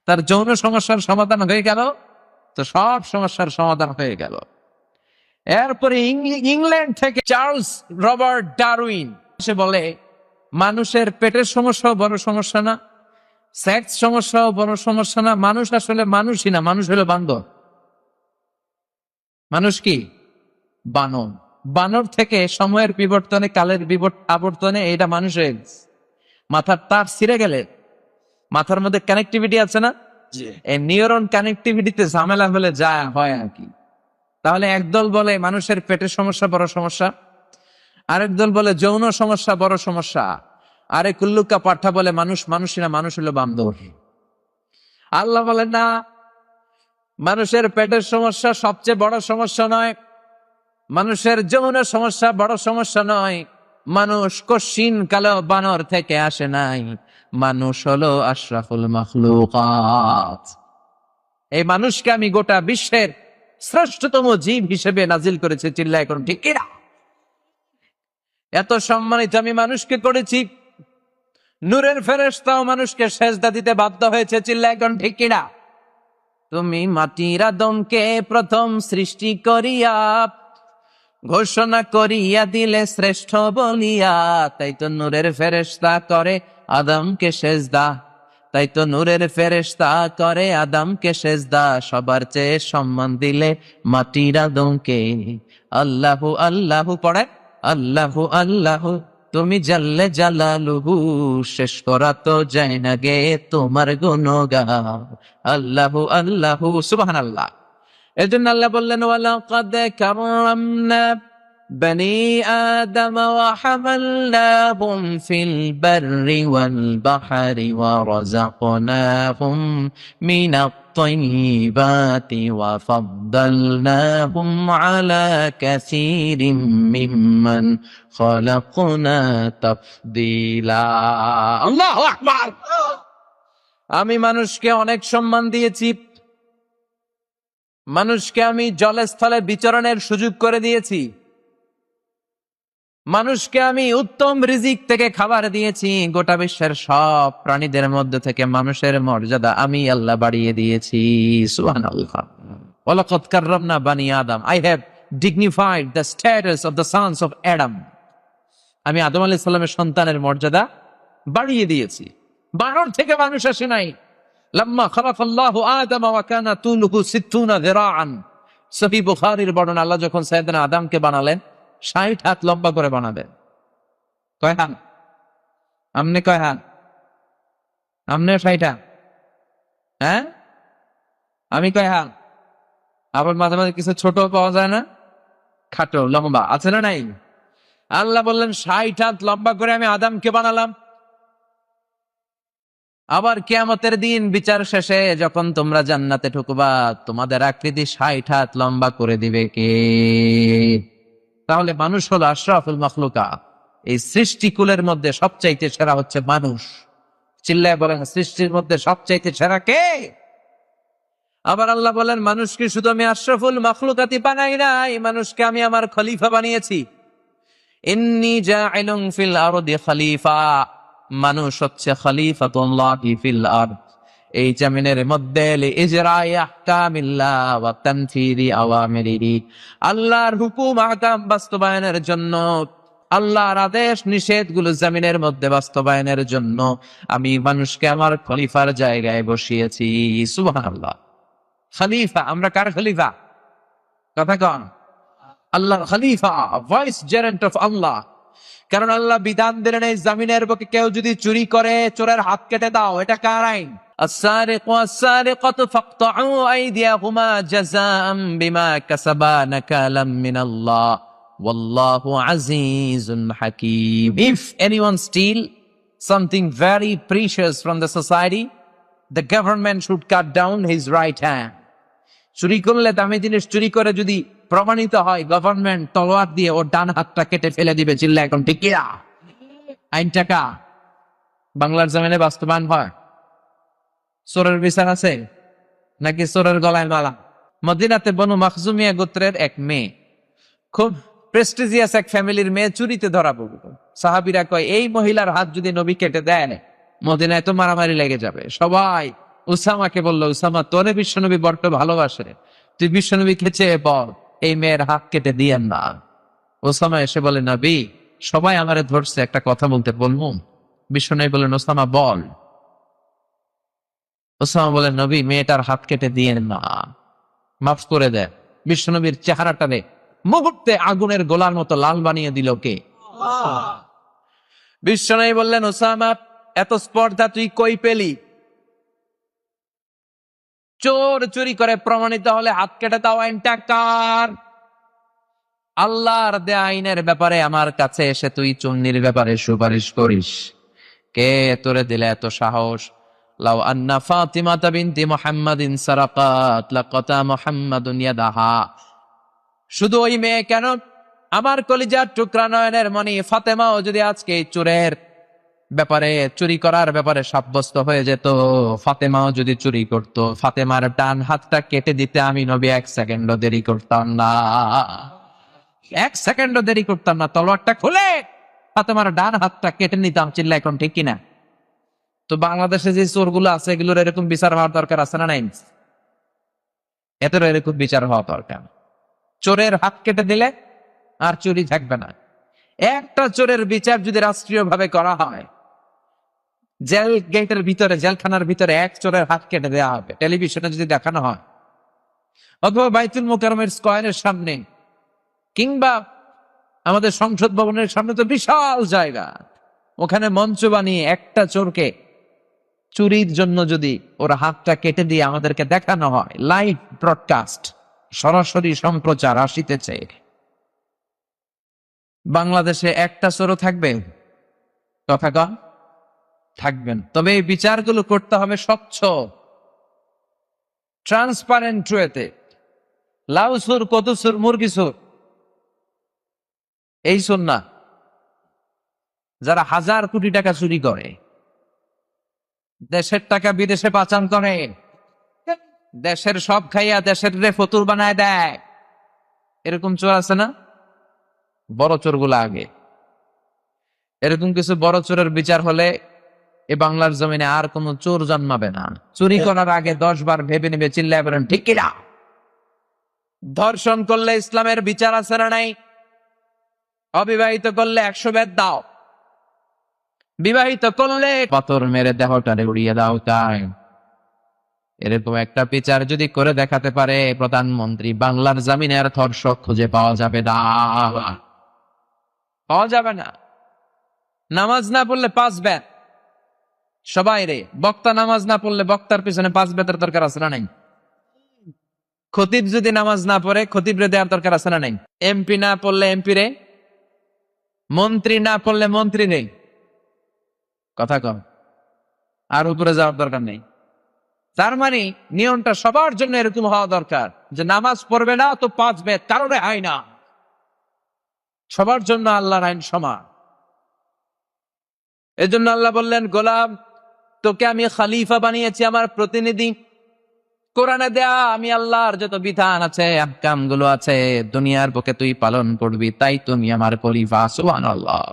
তার যৌন সমস্যার সমাধান হয়ে গেল, তো সব সমস্যার সমাধান হয়ে গেল। এরপরে ইংল্যান্ড থেকে চার্লস রবার্ট ডারউইন সে বলে মানুষের পেটের সমস্যাও বড় সমস্যা না, সেক্স সমস্যাও বড় সমস্যা না। মানুষ আসলে মানুষই না, মানুষ হলো বান্দর। মানুষ কি? বানর। বানর থেকে সময়ের বিবর্তনে, কালের আবর্তনে এটা মানুষ হয়ে গেছে। মাথার তার ছিঁড়ে গেলে মাথার মধ্যে কানেক্টিভিটি আছে না, এই নিউরন কানেক্টিভিটিতে ঝামেলা হলে যা হয় আর কি। তাহলে একদল বলে মানুষের পেটের সমস্যা বড় সমস্যা, আরেক দল বলে যৌন সমস্যা বড় সমস্যা, আরেক উল্লুকা পাঠা বলে মানুষই না, মানুষ হলো বান্দর। আল্লাহ বলেন না, মানুষের পেটের সমস্যা সবচেয়ে বড় সমস্যা নয়, মানুষের যৌন সমস্যা বড় সমস্যা নয়। মানুষ কশিন কালো বানর থেকে আসে নাই, মানুষ হলো আশরাফুল মাখলুকাত। এই মানুষকে আমি গোটা বিশ্বের শ্রেষ্ঠতম জীব হিসেবে নাজিল করেছি। চিল্লায় এখন ঠিক কিনা? এত সম্মানিত আমি মানুষকে করেছি, নূরের ফেরেশতাও মানুষকে সেজদা দিতে বাধ্য হয়েছে। চিল্লায় এখন ঠিক কিনা? তুমি মাটির আদমকে প্রথম সৃষ্টি করিয়া ঘোষণা করিয়া দিলে শ্রেষ্ঠ বলিয়া, তাই তো নূরের ফেরেশতা করে আদমকে সেজদা, তাই তো নূরের ফেরেশতা করে আদমকে সেজদা। সবার চেয়ে সম্মান দিলে মাটির আদমকে। আল্লাহু আল্লাহু পড়ে, আল্লাহু আল্লাহু তুমি জাল্লে জালালুহু, শেষ করা তো যায় না গে তোমার গুণগান। আল্লাহু আল্লাহু সুবহানাল্লাহ। এজন্য আল্লাহ বললেন, ওয়ালাকাদ কাররামনা বনি আদম ওয়া হামালনাহুম ফিল বাররি ওয়াল বাহরি ওয়া রাযাকনাহুম মিনাত তাইয়্যিবাতি ওয়া ফাদ্দালনাহুম আলা কাসীরিম মিম্মান খালাকনা তাফদীলা। আল্লাহু আকবার। আমি মানুষকে অনেক সম্মান দিয়েছি, মানুষকে আমি জলস্থলে বিচরণের সুযোগ করে দিয়েছি, মানুষকে আমি উত্তম রিজিক থেকে খাবার দিয়েছি। গোটা বিশ্বের সব প্রাণীদের মধ্যে থেকে মানুষের মর্যাদা আমি আল্লাহ বাড়িয়ে দিয়েছি। সুবহানাল্লাহ। ওয়ালাকাদ কাররামনা বানি আদম, I have dignified the status of the sons of Adam. আমি আদম আলাইহিস সালামের সন্তানের মর্যাদা বাড়িয়ে দিয়েছি। বানর থেকে মানুষ আসে নাই। লাম্মা খালাকাল্লাহু আদম ওয়া কানা তুলুহু 60 যিরাআন, সহিহ বুখারীর বর্ণনা, আল্লাহ যখন সাইয়েদনা আদমকে বানালেন 60 হাত লম্বা করে বানাবেন। কয় হাত? আমনে কয় হাত? আমনে 60 হাত? হ্যাঁ, আমি কয় হাত? আবার মাঝে মাঝে কিছু ছোট পাওয়া যায় না, খাটো লম্বা আছে না নাই? আল্লাহ বললেন 60 হাত লম্বা করে আমি আদমকে বানালাম। আবার কিয়ামতের দিন বিচার শেষে যখন তোমরা জান্নাতে ঢুকবা, তোমাদের আকৃতি 60 হাত লম্বা করে দিবে কে? তাহলে মানুষ হলো আশরাফুল মাখলুকাত। এই সৃষ্টিকুলের মধ্যে সবচাইতে সেরা হচ্ছে মানুষ। চিল্লায় বলেন, সৃষ্টির মধ্যে সবচাইতে সেরা কে? আবার আল্লাহ বলেন, মানুষকে শুধু আমি আশরাফুল মাখলুকাতই বানাই নাই, মানুষকে আমি আমার খলিফা বানিয়েছি। ইন্নী জাইলুন ফিল আরদি খলিফা, মানুষ হচ্ছে খলিফাতুল্লাহি ফিল আরদ, এই জমিনের মধ্যে লিইজরাই আহকামিল্লাহ ওয়া তানফিরি আওয়ামিরিহি, আল্লাহর হুকুম আহকাম বাস্তবায়নের জন্য, আল্লাহর আদেশ নিষেধগুলো জমিনের মধ্যে বাস্তবায়নের জন্য আমি মানুষকে আমার খলিফার জায়গায় বসিয়েছি। সুবহানাল্লাহ। খলিফা, আমরা কার খলিফা? কথা কন। আল্লাহর খলিফা, ভাইস জেরেন্ট অফ আল্লাহ। কারণ আল্লাহ বিধান দিলেন, এই জমিনের বুকে কেউ যদি চুরি করে, চোরের হাত কেটে দাও। এটা কার আইন? السارق والسارقة فاقطعوا أيديهما جزاء بما كسبا نكالا من الله والله عزيز حكيم. If anyone steal something very precious from the society, the government should cut down his right hand. চুরি করলে, দামি জিনিস চুরি করে যদি প্রমাণিত হয়, গভর্নমেন্ট তলোয়ার দিয়ে ওর ডান হাতটা কেটে ফেলে দিবে। চিল্লা এখন ঠিক কিনা? আইনটা কা বাংলার জমিনে বাস্তবায়ন হয়? চোরের বিচার আছে নাকি চোরের গলায় মালা? মদিনাতে বনু মাখজুমিয়া গোত্রের এক মেয়ে, খুব প্রেস্টিজিয়াস এক ফ্যামিলির মেয়ে, চুরিতে ধরা পড়ল। সাহাবীরা কয়, এই মহিলার হাত যদি নবী কেটে দেয়, মদিনায় তো মারামারি লেগে যাবে। সবাই উসামাকে বলল, উসামা তোরে বিশ্বনবী বড্ড ভালোবাসে, তুই বিশ্বনবীকে চেয়ে বল এই মেয়ের হাত কেটে দিয়েন না। ওসামা এসে বলে, নবী সবাই আমারে ধরছে, একটা কথা বলতে বলবো? বিশ্বনবী বলেন, ওসামা বল। ওসামা বলেন, নবী মেয়েটার হাত কেটে দিয়েন না, মাফ করে দেন। বিশ্বনবীর চেহারাটা রে মুহূর্তে আগুনের গোলার মতো লাল বানিয়ে দিল কে? বিশ্বনবী বললেন, ওসামা, এত স্পর্ধা তুই কই পেলি? চোর চুরি করে প্রমাণিত হলে হাত কেটে দাও, আইনটা কার? আল্লাহর দেয়া আইনের ব্যাপারে আমার কাছে এসে তুই চুন্নির ব্যাপারে সুপারিশ করিস? কে তোরে দিলে এত সাহস? লাউ আন্না ফাতিমাতা বিনতি মুহাম্মাদিন সারাকাত লাকাতা মুহাম্মাদুন ইয়াদাহা। শুধু ওই মেয়ে কেন, আমার কলিজার টুকরা নয়নের মণি ফাতেমাও যদি আজকে চোরের ব্যাপারে, চুরি করার ব্যাপারে সাব্যস্ত হয়ে যেত, ফাতেমাও যদি চুরি করত, ফাতেমার ডান হাতটা কেটে দিতে আমি নবী 1 সেকেন্ডও দেরি করতাম না। 1 সেকেন্ডও দেরি করতাম না, তলোয়ারটা খুলে ফাতেমার ডান হাতটা কেটে নিতাম। চিল্লা এখন ঠিক কিনা? তো বাংলাদেশে যে চোরগুলো আছে এগুলোর এরকম বিচার হওয়ার দরকার আছে না নাই? এতেরও এরকম বিচার হওয়া দরকার। চোরের হাত কেটে দিলে আর চুরি থাকবে না। একটা চোরের বিচার যদি রাষ্ট্রীয় ভাবে করা হয়, জেল গেটের ভিতরে, জেলখানার ভিতরে এক চোরের হাত কেটে দেওয়া হবে, টেলিভিশনে যদি দেখানো হয়, অথবা বাইতুল মুকাররমের স্কয়ারের সামনে, কিংবা আমাদের সংসদ ভবনের সামনে তো বিশাল জায়গা, ওখানে মঞ্চ বানিয়ে একটা চোরকে চুরির জন্য যদি ওর হাতটা কেটে দিয়ে আমাদেরকে দেখানো হয়, লাইভ ব্রডকাস্ট, সরাসরি সম্প্রচার আসিতেছে, বাংলাদেশে একটা চোরও থাকবে? কথা কন, থাকবেন। তবে এই বিচারগুলো করতে হবে স্বচ্ছ, ট্রান্সপারেন্ট ওয়েতে। লাউ সুর, কত সুর, মুরগি সুর, এই সুর না। যারা 1000 কোটি টাকা চুরি করে, দেশের টাকা বিদেশে পাচার করে, দেশের সব খাইয়া দেশের রে ফতুর বানায় দেয়, এরকম চোর আছে না? বড় চোরগুলো আগে। এরকম কিছু বড় চোরের বিচার হলে এ বাংলার জমিনে আর কোন চোর জন্মাবে না। চুরি করার আগে 10 বার ভেবে নেবে। চিল্লায় বলেন ঠিক কিনা? ধর্ষণ করলে ইসলামের বিচার আছে না নাই? অবিবাহিত করলে 100 বেত দাও, বিবাহিত করলে পাথর মেরে দেহটারে উড়িয়ে দাও। তাই এরকম একটা বিচার যদি করে দেখাতে পারে প্রধানমন্ত্রী, বাংলার জমিনে আর ধর্ষক খুঁজে পাওয়া যাবে না, পাওয়া যাবে না। নামাজ না পড়লে 5 বেত, সবাই রে। বক্তা নামাজ না পড়লে বক্তার পিছনে 5 বেতের দরকার আছে না নাই? খতিব যদি নামাজ না পড়ে খতিব রে দেওয়ার দরকার আছে না নাই? এমপি না পড়লে এমপি রে, মন্ত্রী না পড়লে মন্ত্রী নেই। কথা কম, আর উপরে যাওয়ার দরকার নেই। তার মানে নিয়মটা সবার জন্য এরকম হওয়া দরকার যে নামাজ পড়বে না তো 5 বেত, কারণে হয় না। সবার জন্য আল্লাহর আইন সমান। এজন্য আল্লাহ বললেন, গোলাম, তোকে আমি খলিফা বানিয়েছি, আমার প্রতিনিধি। কোরআনে দেয়া আমি আল্লাহর যত বিধান আছে, আহকাম গুলো আছে, দুনিয়ার বুকে তুই পালন করবি, তাই তুমি আমার খলিফা। সুবহানাল্লাহ।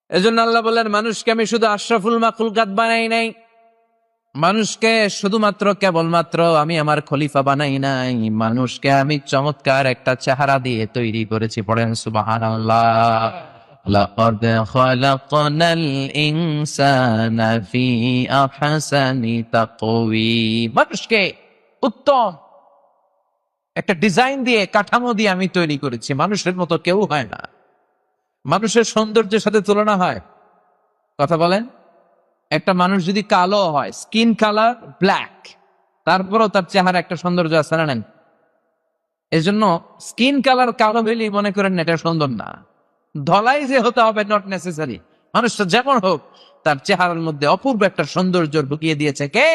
এজন্য আল্লাহ বললেন, মানুষকে আমি শুধু আশরাফুল মাখলুকাত বানাই নাই, মানুষকে শুধুমাত্র কেবলমাত্র আমি আমার খলিফা বানাই নাই, মানুষকে আমি চমৎকার একটা চেহারা দিয়ে তৈরি করেছি। পড়েন সুবহানাল্লাহ। লাকাদ খালাকনাল ইনসানা ফি আহসানি তাকওয়িম। মানুষকে উত্তম একটা ডিজাইন দিয়ে, কাঠামো দিয়ে আমি তৈরি করেছি। মানুষের মতো কেউ হয় না, মানুষের সৌন্দর্যের সাথে তুলনা হয়? কথা বলেন। একটা মানুষ যদি কালো হয়, স্কিন কালার ব্ল্যাক, তারপরও তার চেহারা একটা সৌন্দর্য আছে না নেন? এই জন্য স্কিন কালার কালো হইলেই মনে করেন না এটা সুন্দর না। ধলাই যে হতে হবে নট নেসেসারি। মানুষটা যেমন হোক, তার চেহারার মধ্যে অপূর্ব একটা সৌন্দর্য ঢুকিয়ে দিয়েছে কে?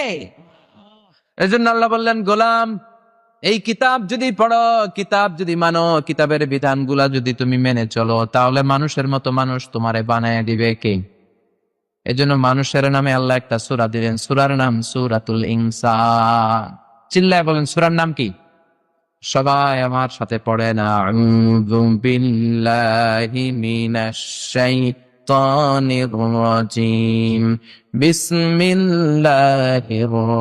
এই জন্য আল্লাহ বললেন, গোলাম, এই কিতাব যদি পড়ো, কিতাব যদি মানো, কিতাবের বিধানগুলা যদি তুমি মেনে চলো, তাহলে মানুষের মতো মানুষ তোমারে বানায় দিবে কে? এজন্য মানুষের নামে আল্লাহ একটা সূরা দিলেন, সূরার নাম সূরাতুল ইনসান। চিল্লায় বলেন সূরার নাম কি? সবাই আমার সাথে পড়েন, আউযু বিল্লাহি মিনাশ শাইতানির রাজিম, বিসমিল্লাহির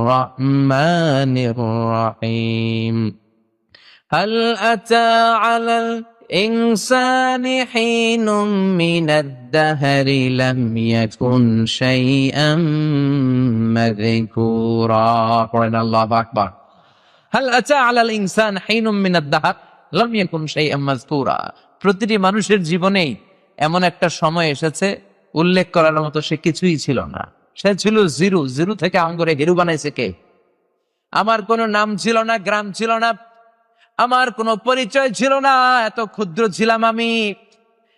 রহমানির রহিম। হাল আতা আলাল الإنسان حين من الدهر لم يكن شيئا مذكورا. قرآن الله أكبر. هل أتى على الإنسان حين من الدهر. লাম ইয়াকুন শাইআম মাযকুরা। প্রতিটি মানুষের জীবনেই এমন একটা সময় এসেছে উল্লেখ করার মতো সে কিছুই ছিল না। সে ছিল জিরো, জিরো থেকে আঙ্গুরে হিরো বানাইছে কে? আমার কোনো নাম ছিল না, গ্রাম ছিল না, আমার কোনো পরিচয় ছিল না, এত ক্ষুদ্র ছিলাম আমি,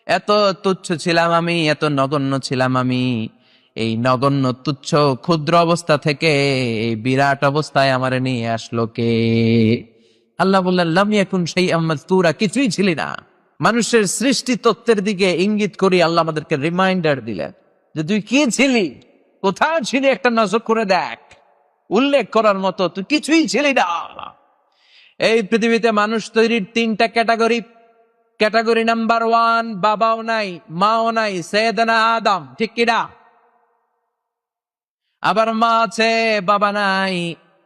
এত তুচ্ছ ছিলাম আমি, এত নগণ্য ছিলাম আমি। এই নগণ্য তুচ্ছ ক্ষুদ্র অবস্থা থেকে এই বিরাট অবস্থায় আমারে নিয়ে আসলো কে? আল্লাহ বললেন লাম ইয়াকুন শাইআম মাযকুরা, কিছুই ছিলি না। মানুষের সৃষ্টি তত্ত্বের দিকে ইঙ্গিত করি আল্লাহ আমাদেরকে রিমাইন্ডার দিলেন যে তুই কি ছিলি, কোথায় ছিলি, একটা নজর করে দেখ। উল্লেখ করার মতো তুই কিছুই ছিলি না। এই পৃথিবীতে মানুষ তৈরির তিনটা ক্যাটাগরি। ক্যাটাগরি নাম্বার 1, বাবাও নাই, মাও নাই, সৈয়দনা আদম, ঠিক কিনা? আবার মা আছে, বাবা নাই।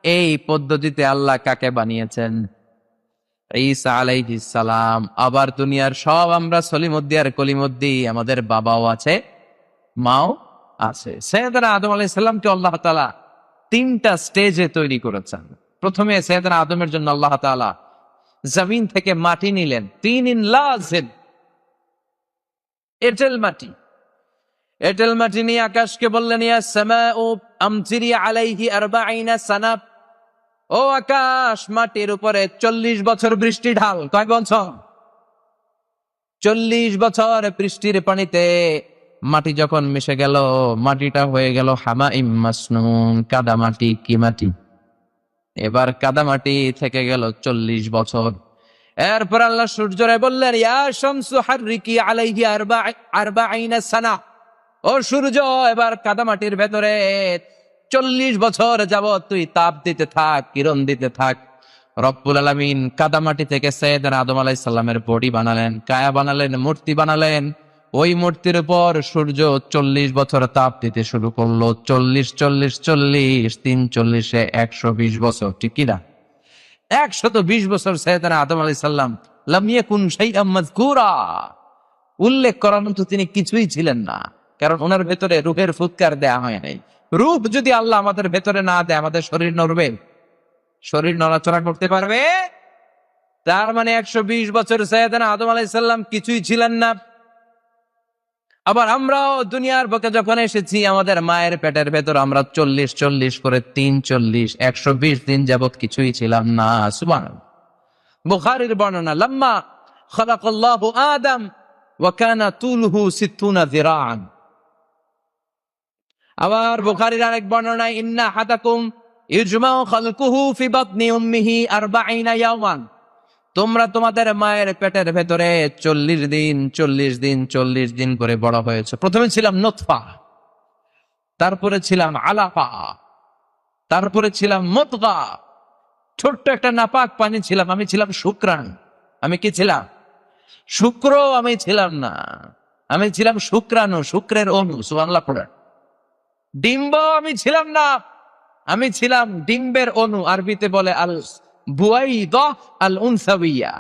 এই পদ্ধতিতে আল্লাহ কাকে বানিয়েছেন? ঈসা আলাইহিস সালাম। আবার দুনিয়ার সব আমরা সলিমুদ্দি আর কলিমুদ্দি, আমাদের বাবাও আছে, মাও আছে। সৈয়দনা আদম আলাইহিস সালামকে আল্লাহ তাআলা তিনটা স্টেজে তৈরি করেছেন। প্রথমে সৈয়দনা আদমের জন্য আল্লাহ তাআলা জমিন থেকে মাটি নিলেন, তিনিন লাযিব, এঁটেল মাটি। এঁটেল মাটি নিয়ে আকাশকে বললেন ইয়া সামাউ আমতিরি আলাইহি 40 সানা, ও আকাশ মাটির উপরে 40 বছর বৃষ্টি ঢাল। কয় বছর? 40 বছর বৃষ্টির পানিতে মাটি যখন মিশে গেল, মাটিটা হয়ে গেল হামাইম মাসনুন, কাদা মাটি। কি মাটি? এবার কাদা মাটি থেকে গেল 40 বছর। এরপর আল্লাহ সূর্যরে বললেন ইয়া শামসু হাররিকি আলাইহি 40 সানা, ও সূর্য এবার কাদা মাটির ভেতরে 40 বছর যাবত তুই তাপ দিতে থাক, কিরণ দিতে থাক। রব্বুল আলামিন কাদা মাটি থেকে সৈয়দনা আদম আলাইহিস সালামের বডি বানালেন, কায়া বানালেন, মূর্তি বানালেন। ওই মূর্তির উপর সূর্য 40 বছর তাপ দিতে শুরু করলো। 40, 40, 40, 3 40 120 বছর, ঠিক কিনা? 120 বছর সৈয়দনা আদম আলাইহিস সালাম লাম ইয়াকুন শাইআম মাযকুরা, উল্লেখ করার মতো তিনি কিছুই ছিলেন না। কারণ ওনার ভেতরে রূহের ফুৎকার দেয়া হয় নাই। রূহ যদি আল্লাহ আমাদের ভেতরে না দেয়, আমাদের শরীর নড়বে? শরীর নড়াচড়া করতে পারবে? তার মানে 120 বছর সৈয়দনা আদম আলাইহিস সালাম কিছুই ছিলেন না। আবার আমরাও দুনিয়ার বুকে যখন এসেছি, আমাদের মায়ের পেটের ভেতর আমরা 40 40 করে 3 40 120 দিন যাবত কিছুই ছিলাম না। সুবহানাল্লাহ। বুখারীর বর্ণনা, লাম্মা খালাকাল্লাহু আদম ওয়া কানা তুলহু 60 যিরাআন। আবার বুখারীর আরেক বর্ণনায় ইন্না হাদাকুম ইজমাউ খালকুহু ফি বাতনি উম্মিহি 40 ইয়াওমান, তোমরা তোমাদের মায়ের পেটের ভেতরে 40 দিন 40 দিন 40 দিন করে বড় হয়েছে। প্রথমে ছিলাম নুতফা, তারপরে ছিলাম আলাকা, তারপরে ছিলাম মুদগা, ছোট্ট একটা নাপাক পানি ছিলাম। আমি ছিলাম শুক্রাণু। আমি কি ছিলাম? শুক্র আমি ছিলাম না, আমি ছিলাম শুক্রাণু, শুক্রের অণু। সুবহানাল্লাহ পড়েন। ডিম্ব আমি ছিলাম না, আমি ছিলাম ডিম্বের অণু। আরবিতে বলে আল বুয়াইদা আল উনসাবিয়া।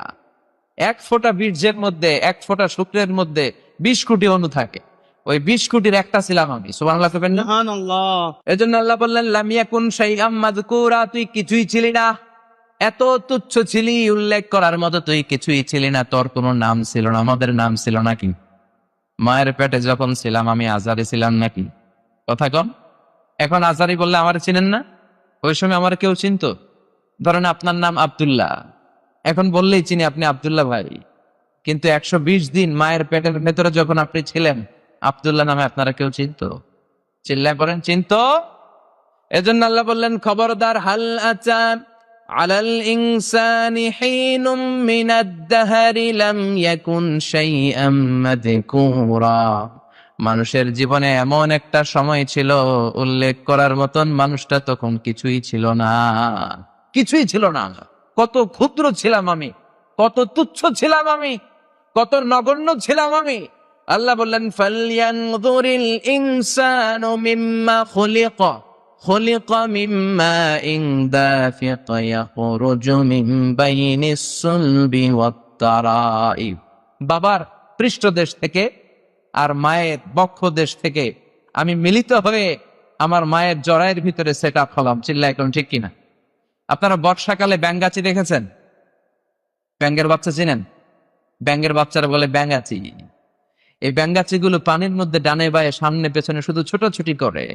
এক ফোঁটা বীর্যের মধ্যে, এক ফোঁটা শুক্রের মধ্যে 20 কোটি অণু থাকে। ওই 20 কোটির একটা ছিলাম আমি। সুবহানাল্লাহ কইবেন না? সুবহানাল্লাহ। এজন্য আল্লাহ বললেন লাম ইয়াকুন শাইআম মাযকুরা, তুই কিছুই ছিলি না, এত তুচ্ছ ছিলি, উল্লেখ করার মতো তুই কিছুই ছিলি না। তোর কোনো নাম ছিল না। আমাদের নাম ছিল নাকি? মায়ের পেটে যখন ছিলাম আমি আজারি ছিলাম নাকি? কথা কন। এখন আজারি বললে আমার চিনেন না? ওই সময় আমার কেউ চিনতো? ধরেন আপনার নাম আব্দুল্লাহ, এখন বললেই চিনি আপনি আব্দুল্লাহ ভাই। কিন্তু 120 দিন মায়ের পেটের ভেতরে যখন আপনি ছিলেন, আব্দুল্লাহ নামে আপনারা কেউ চিনতো? চিল্লায় করেন, চিনতো? এজন্য আল্লাহ বললেন খবরদার, হাল আতা আলাল ইনসানি হিনুম মিনাদ দাহরি লাম ইয়াকুন শাইআম মাযকুরা। মানুষের জীবনে এমন একটা সময় ছিল উল্লেখ করার মতন, মানুষটা তখন কিছুই ছিল না, কিছুই ছিল না। কত ক্ষুদ্র ছিলাম আমি, কত তুচ্ছ ছিলাম আমি, কত নগণ্য ছিলাম আমি। আল্লাহ বললেন ফালয়ানযুরিল ইনসানু মিম্মা খুলিকা, খুলিকা মিম্মা ইন দাফিক ইয়াখরুজু মিন বাইনিস সুলবি ওয়াত তারাইব। বাবার পৃষ্ঠদেশ থেকে আর মায়ের বক্ষ দেশ থেকে আমি মিলিত হয়ে আমার মায়ের জরায়ের ভিতরে সেট আপ হলাম। চিল্লায় এখন ঠিক কিনা? আপনারা বর্ষাকালে ব্যাঙগাচি দেখেছেন? ব্যাঙের বাচ্চা চিনেন? ব্যাঙের বাচ্চারা বলে ব্যাঙাচি। এই ব্যাঙাচি গুলো পানির মধ্যে ডানে বায়ে সামনে পেছনে শুধু ছোটাছুটি করে,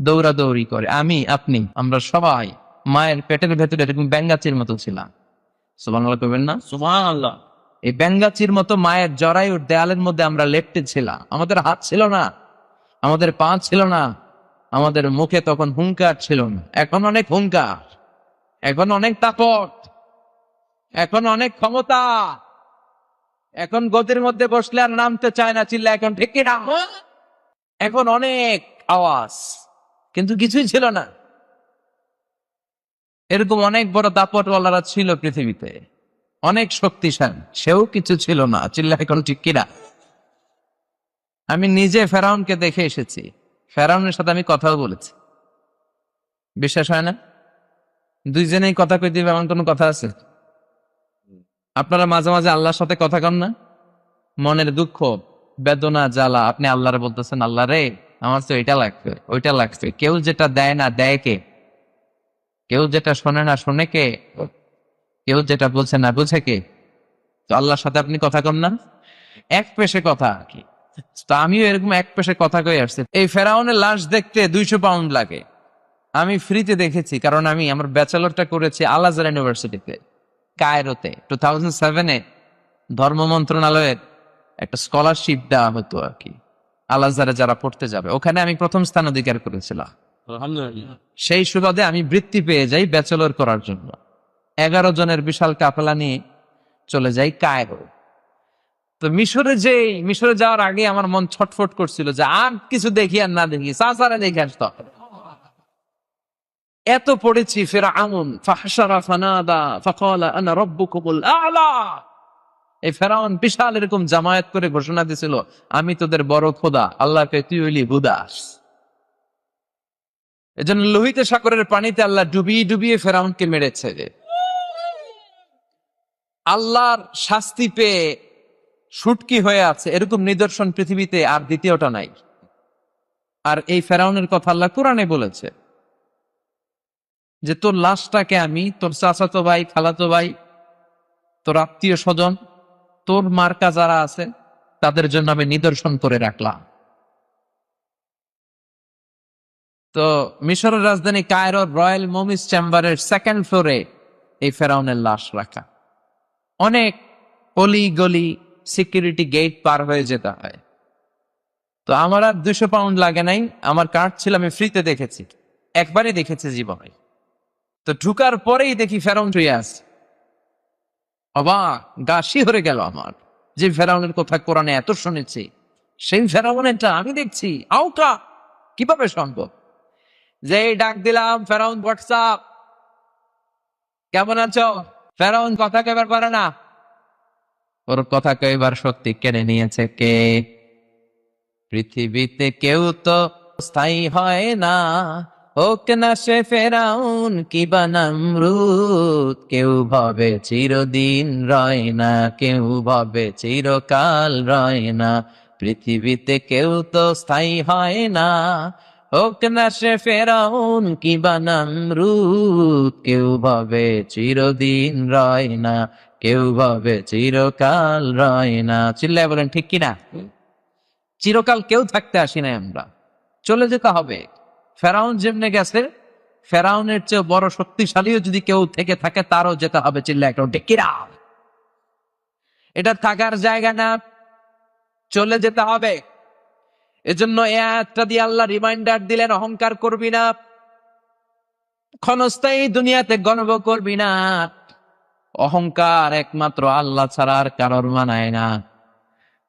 দৌড়াদৌড়ি করে। আমি আপনি আমরা সবাই মায়ের পেটের ভেতরে এরকম ব্যাঙাচির মতো ছিলাম। সুবহানাল্লাহ কইবেন না? সুবহানাল্লাহ। এই ব্যাঙাচির মতো মায়ের জরায়ুর দেয়ালের মধ্যে আমরা লেপ্টে ছিলাম। আমাদের হাত ছিল না, আমাদের পা ছিল না, আমাদের মুখে তখন হুঙ্কার ছিল না। এখন অনেক হুঙ্কার, এখন অনেক তাপট, এখন অনেক ক্ষমতা, এখন গদির মধ্যে বসলে আর নামতে চায় না, চিল্লা এখন ঠিক কিনা? এখন অনেক আওয়াজ, কিন্তু কিছুই ছিল না। এরকম অনেক বড় দাপটওয়ালারা ছিল পৃথিবীতে, অনেক শক্তিশালী, সেও কিছু ছিল না, চিল্লা এখন ঠিক কিনা? আমি নিজে ফেরাউনকে দেখে এসেছি, ফেরাউনের সাথে আমি কথাও বলেছি। বিশ্বাস হয় না? দুইজনেই কথা কই দিবে এমন কোনো কথা আছে? আপনারা মাঝে মাঝে আল্লাহর সাথে কথা কন না? মনের দুঃখ, বেদনা, জ্বালা, আপনি আল্লাহরে বলতেছেন, আল্লাহ রে আমার তো এটা লাগবে, ওইটা লাগবে। কেউ যেটা দেয় না দেয় কে? কেউ যেটা শোনে না শোনে কে? কেউ যেটা বুঝে না বুঝে কে? তো আল্লাহর সাথে আপনি কথা কন না? এক পেশে কথা কি? তো আমিও এরকম এক পেশে কথা কই আসছি। এই ফেরাউনের লাশ দেখতে 200 পাউন্ড লাগে। আমি ফ্রিতে দেখেছি, কারণ আমি আমার ব্যাচেলরটা করেছি আল আজহার ইউনিভার্সিটিতে, কায়রোতে। 2007-এ ধর্ম মন্ত্রণালয়ের একটা স্কলারশিপ দেওয়া হতো আর কি, আল আজহারে যারা পড়তে যাবে। ওখানে আমি প্রথম স্থান অধিকার করেছিলাম। আলহামদুলিল্লাহ। সেই সুবাদে আমি বৃত্তি পেয়ে যাই ব্যাচেলর করার জন্য। 11 জনের বিশাল কাফেলা নিয়ে চলে যাই কায়রো। তো মিশরে যাওয়ার আগে আমার মন ছটফট করছিল যে আর কিছু দেখি আর না দেখি, সাসারে দেখে আসতো। এত পড়েছি ফিরআউন ফাহশারা ফানাদা ফাকালা আনা রাব্বুকুমুল আ'লা। এই ফেরাউন বিশাল এরকম জামায়াত করে ঘোষণা দিছিল, আমি তোদের বড় খোদা, আল্লাহকে তুই হইলি হুদাস। এজন্য লোহিত সাগরের পানিতে আল্লাহ ডুবিয়ে ডুবিয়ে ফেরাউনকে মেরেছে। আল্লাহর শাস্তি পেয়ে শুটকি হয়ে আছে এরকম নিদর্শন পৃথিবীতে আর দ্বিতীয়টা নাই। আর এই ফেরাউনের কথা আল্লাহ কোরআনে বলেছে যে তোর লাশটাকে আমি তোর চাচাতো ভাই, খালাতো ভাই, তোর আত্মীয় স্বজন, তোর মার্কা যারা আছে তাদের জন্য আমি নিদর্শন করে রাখলাম। তো মিশরের রাজধানী কায়রোর রয়্যাল মমিস চেম্বারের 2nd ফ্লোরে এই ফেরাউনের লাশ রাখা। অনেক অলি গলি সিকিউরিটি গেট পার হয়ে যেতে হয়। তো আমার আর 200 পাউন্ড লাগে নাই, আমার কার্ড ছিল, আমি ফ্রিতে দেখেছি, একবারই দেখেছি জীবনে। তো ঢুকার পরেই দেখি ফেরাউন শুয়ে আছে। অবাক, গা শিহরে গেল আমার, যে ফেরাউনের কথা কোরআনে এত শুনেছি সেই ফেরাউনেরটা আমি দেখছি। আউকা কিভাবে সম্ভব? যে ডাক দিলাম, ফেরাউন হোয়াটসঅ্যাপ, কেমন আছো? ফেরাউন কথা কেবার পারে না, ওর কথা কইবার শক্তি কেড়ে নিয়েছে কে? পৃথিবীতে কেউ তো স্থায়ী হয় না, হোক না সে ফেরাউন কিবা নমরুদ। কেউ ভাবে চিরদিন রয় না, কেউ ভাবে চিরকাল রয় না। পৃথিবীতে কেউ তো স্থায়ী হয় না, হোক না সে ফেরাউন কিবা নমরুদ। কেউ ভাবে চিরদিন রয় না, কেউ ভাবে চিরকাল রয় না। চিল্লায় বলেন ঠিক কিনা? চিরকাল কেউ থাকতে আসি নাই আমরা, চলে যেতে হবে। ফেরাউন যেমনে গেছে, ফেরাউনের চেয়ে বড় শক্তিশালীও যদি কেউ থেকে থাকে তারও যেতে হবে। চিল্লা একটা ঠিক কিনা? এটা থাকার জায়গা না, চলে যেতে হবে। এজন্য এই আয়াতটা দিয়ে আল্লাহ রিমাইন্ডার দিলেন, অহংকার করবি না, ক্ষণস্থায়ী দুনিয়াতে গর্ব করবি না। অহংকার একমাত্র আল্লাহ ছাড়া আর কারোর মানায় না।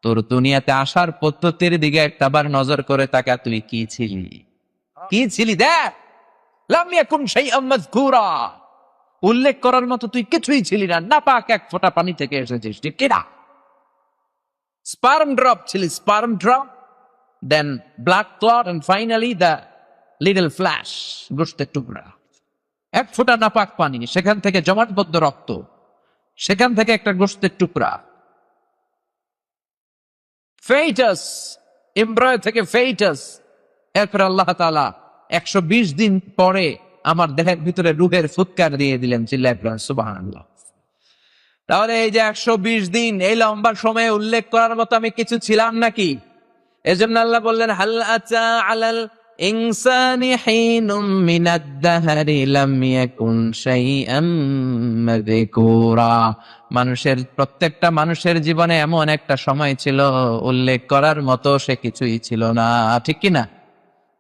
তোর দুনিয়াতে আসার পদ্ধতির দিকে একটাবার নজর করে তাকা, তুই কি ছিলি? কি ছিলি দেখ। লাম ইয়াকুন শাইআম মাযকুরা, উল্লেখ করার মতো তুই কিছুই ছিলি না, নাপাক এক ফোঁটা পানি থেকে এসেছিস, ঠিক কিনা? স্পার্ম ড্রপ ছিলি, sperm drop, then blood clot, and finally the little flesh, গোশতের টুকরা। এক ফোঁটা নাপাক পানি, সেখান থেকে জমাটবদ্ধ রক্ত, সেখান থেকে একটা গোশতের টুকরা। ফেইটাস, এমব্রয় থেকে ফেইটাস। এরপর আল্লাহ তাআলা 120 দিন পরে আমার দেহের ভিতরে রূহের ফুৎকার দিয়ে দিলেন। চিল্লায় পড়েন সুবহানাল্লাহ। তাহলে এই যে 120 দিন এই লম্বা সময়ে উল্লেখ করার মতো আমি কিছু ছিলাম নাকি? এজন্য আল্লাহ বললেন হাল আতা আলাল ইনসানি হিনুম মিনাদ দাহরি লাম ইয়াকুন শাইআম মাযকুরা। মানুষের প্রত্যেকটা মানুষের জীবনে এমন একটা সময় ছিল উল্লেখ করার মতো সে কিছুই ছিল না, ঠিক কি না?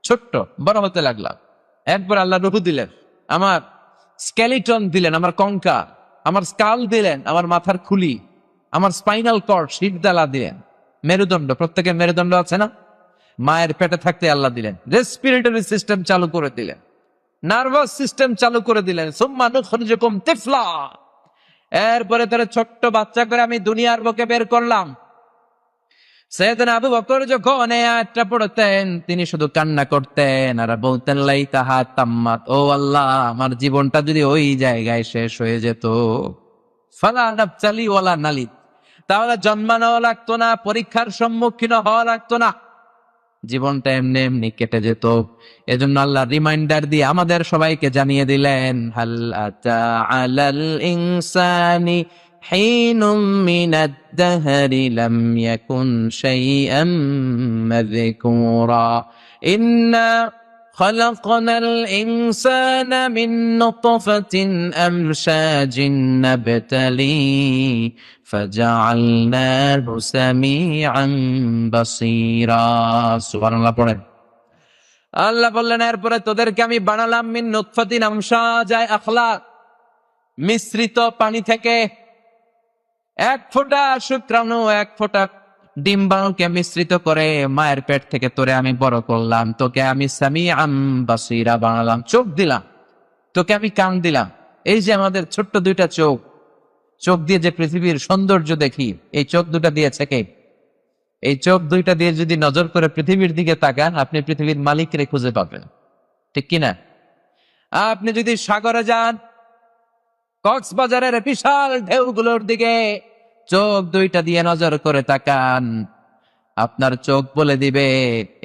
ছোট্ট বড় হতে লাগলাম, একবার আল্লাহ রূহ দিলেন, আমার স্কেলিটন দিলেন, আমার কঙ্কাল, আমার স্কাল দিলেন, আমার মাথার খুলি, আমার স্পাইনাল কর্ড শিরদালা দিলেন, মেরুদণ্ড, প্রত্যেকের মেরুদণ্ড আছে না? মায়ের পেটে থাকতে আল্লাহ দিলেন, রেসপিরেটরি সিস্টেম চালু করে দিলেন, নার্ভাস সিস্টেম চালু করে দিলেন, সুম্মা নুখরিজুকুম তিফলা। এরপরে তারা ছোট্ট বাচ্চা করে আমি দুনিয়ার বুকে বের করলাম। সাইয়েদনা আবু বকর যখন এই আয়াতটা পড়তেন তিনি শুধু কান্না করতেন আর বলতেন লাইতাহা তাম্মাত, ও আল্লাহ আমার জীবনটা যদি ওই জায়গায় শেষ হয়ে যেত, ফালা নাফসালি ওয়ালা নালিদ, তাহলে জন্মানো লাগতো না, পরীক্ষার সম্মুখীন হওয়া লাগতো না, জীবনটা এমনি এমনি কেটে যেত। এজন্য আল্লাহ রিমাইন্ডার দিয়ে আমাদের সবাইকে জানিয়ে দিলেন হাল আতা আলাল ইনসানি হিনুম মিনাদ দাহরি লাম ইয়াকুন শাইআম মাযকুরা ইন্না খলাকনাল ইনসানা মিন নুতফাতিন আমশাজিন নাবতালি ফাজআলনাহু সামিআন বাসীরা। সুবহানাল্লাহ পড়েন। আল্লাহ বললেন এরপরে তোদেরকে আমি বানালাম মিন নুতফাতিন আমশাজায় আখলাক, মিশ্রিত পানি থেকে, এক ফোঁটা শুক্রাণু এক ফোঁটা ডিম্বাণুকে মিশ্রিত করে মায়ের পেট থেকে তোরে আমি বড় করলাম, তোকে আমি সামিআন বাসীরা বানালাম, চোখ দিলাম, তোকে আমি কান দিলাম। এই যে আমাদের ছোট্ট দুইটা চোখ, চোখ দিয়ে যে পৃথিবীর সৌন্দর্য দেখি, এই চোখ দুটা দিয়েছে কে? এই চোখ দুইটা দিয়ে যদি নজর করে পৃথিবীর দিকে তাকান আপনি পৃথিবীর মালিকরে খুঁজে পাবেন, ঠিক কিনা? আপনি যদি সাগরে যান, কক্সবাজারের বিশাল ঢেউগুলোর দিকে চোখ দুইটা দিয়ে নজর করে তাকান, আপনার চোখ বলে দিবে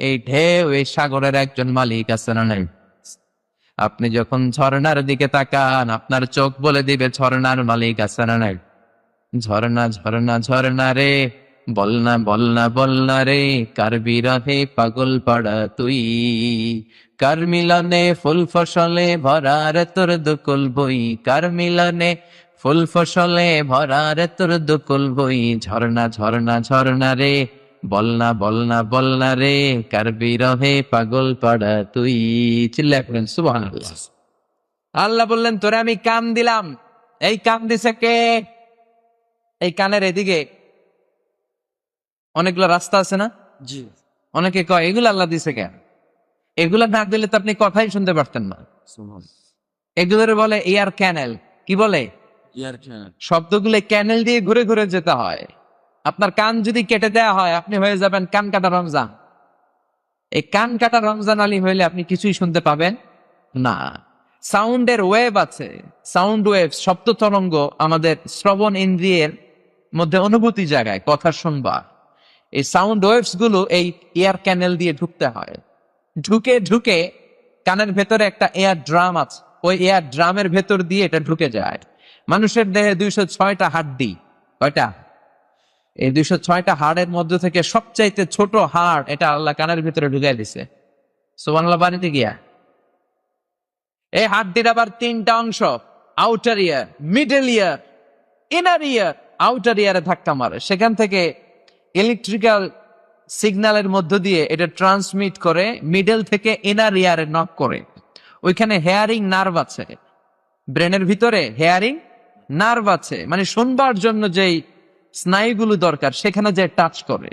এই ঢেউ, এই সাগরের একজন মালিক আছে না নাই? আপনি যখন ঝর্ণার দিকে তাকান আপনার চোখ বলে দিবে ঝর্ণার মালিক আছে না নাই? ঝর্ণা ঝর্ণা ঝর্ণা রে, বলনা বলনা বলনা রে, কার বিরহে পাগল পাড়া তুই, কার মিলনে ফুল ফসলে ভরার তোর দুকুল বই, কার মিলনে ফুল ফসলে ভরার তোর দুকুল বই, ঝর্ণা ঝর্ণা ঝর্ণা রে, বলনা বলনা বলনা রে, কার বিরহে পাগল পাড়া তুই। চিল্লায় পড়েন সুবহানাল্লাহ। আল্লাহ বললেন তোরে আমি কান দিলাম, এই কান দিছে কে? এই কানের এদিকে অনেকগুলো রাস্তা আছে না? জি। অনেকে কয় এগুলো আল্লাহ দিছে কেন? এগুলা না দিলে তো আপনি কথাই শুনতে পারতেন না। এগুলোর বলে এয়ার ক্যানেল। কি বলে? এয়ার ক্যানেল। শব্দগুলো ক্যানেল দিয়ে ঘুরে ঘুরে যেতে হয়। আপনার কান যদি কেটে দেওয়া হয় আপনি হয়ে যাবেন কান কাটা রমজান। এই কান কাটা রমজান আলী হইলে আপনি কিছুই শুনতে পাবেন না। সাউন্ডের ওয়েভ আছে, সাউন্ড ওয়েভ, শব্দ তরঙ্গ আমাদের শ্রবণ ইন্দ্রিয়ের মধ্যে অনুভূতি জায়গায় কথা শুনবা। এই সাউন্ড ওয়েভস গুলো এই এয়ার ক্যানেল দিয়ে ঢুকতে হয়, ঢুকে ঢুকে কানের ভেতরে একটা এয়ার ড্রাম আছে, ওই এয়ার ড্রামের ভেতর দিয়ে এটা ঢুকে যায়। মানুষের দেহে 206টা হাড়। কয়টা? এই 206টা হাড়ের মধ্যে থেকে সবচাইতে ছোট হাড় এটা আল্লাহ কানের ভিতরে ঢুকাই দিছে। সুবহানাল্লাহ বাড়িতে গিয়া এই হাড়টির আবার 3টা অংশ, আউটার ইয়ার, মিডল ইয়ার, ইনার ইয়ার। আউটার ইয়ারে ধাক্কা মারে, সেখান থেকে ইলেকট্রিক্যাল সিগন্যালের মধ্য দিয়ে এটা ট্রান্সমিট করে মিডল থেকে ইনার ইয়ারে নক করে। ওইখানে হেয়ারিং নার্ভ আছে, ব্রেনের ভিতরে হেয়ারিং নার্ভ আছে, মানে শুনবার জন্য যেই স্নায়ুগুলো দরকার সেখানে যে টাচ করে,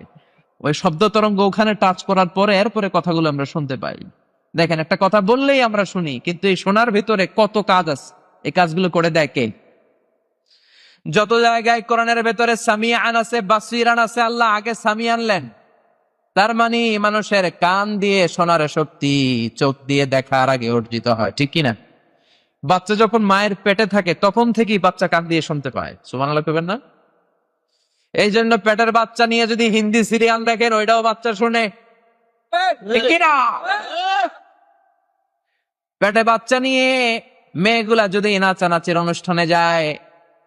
ওই শব্দ তরঙ্গ ওখানে টাচ করার পরে এরপরে কথাগুলো আমরা শুনতে পাই। দেখেন একটা কথা বললেই আমরা শুনি, কিন্তু এই শোনার ভিতরে কত কাজ আছে, এই কাজগুলো করে দেয় কে? যত জায়গায় কোরআনের ভেতরে সামিআন আছে, বাসীরান আছে, আল্লাহ আগে সামি আনলেন। তার মানে মানুষের কান দিয়ে শোনার শক্তি চোখ দিয়ে দেখার আগে অর্জিত হয়, ঠিক কিনা? বাচ্চা যখন মায়ের পেটে থাকে তখন থেকেই বাচ্চা কান দিয়ে শুনতে পায়। সুবহানাল্লাহ কইবেন না? এই জন্য পেটের বাচ্চা নিয়ে যদি হিন্দি সিরিয়াল দেখেন ওইটাও বাচ্চা শুনে, ঠিক কিনা? পেটে বাচ্চা নিয়ে মেয়েগুলা যদি নাচানাচির অনুষ্ঠানে যায়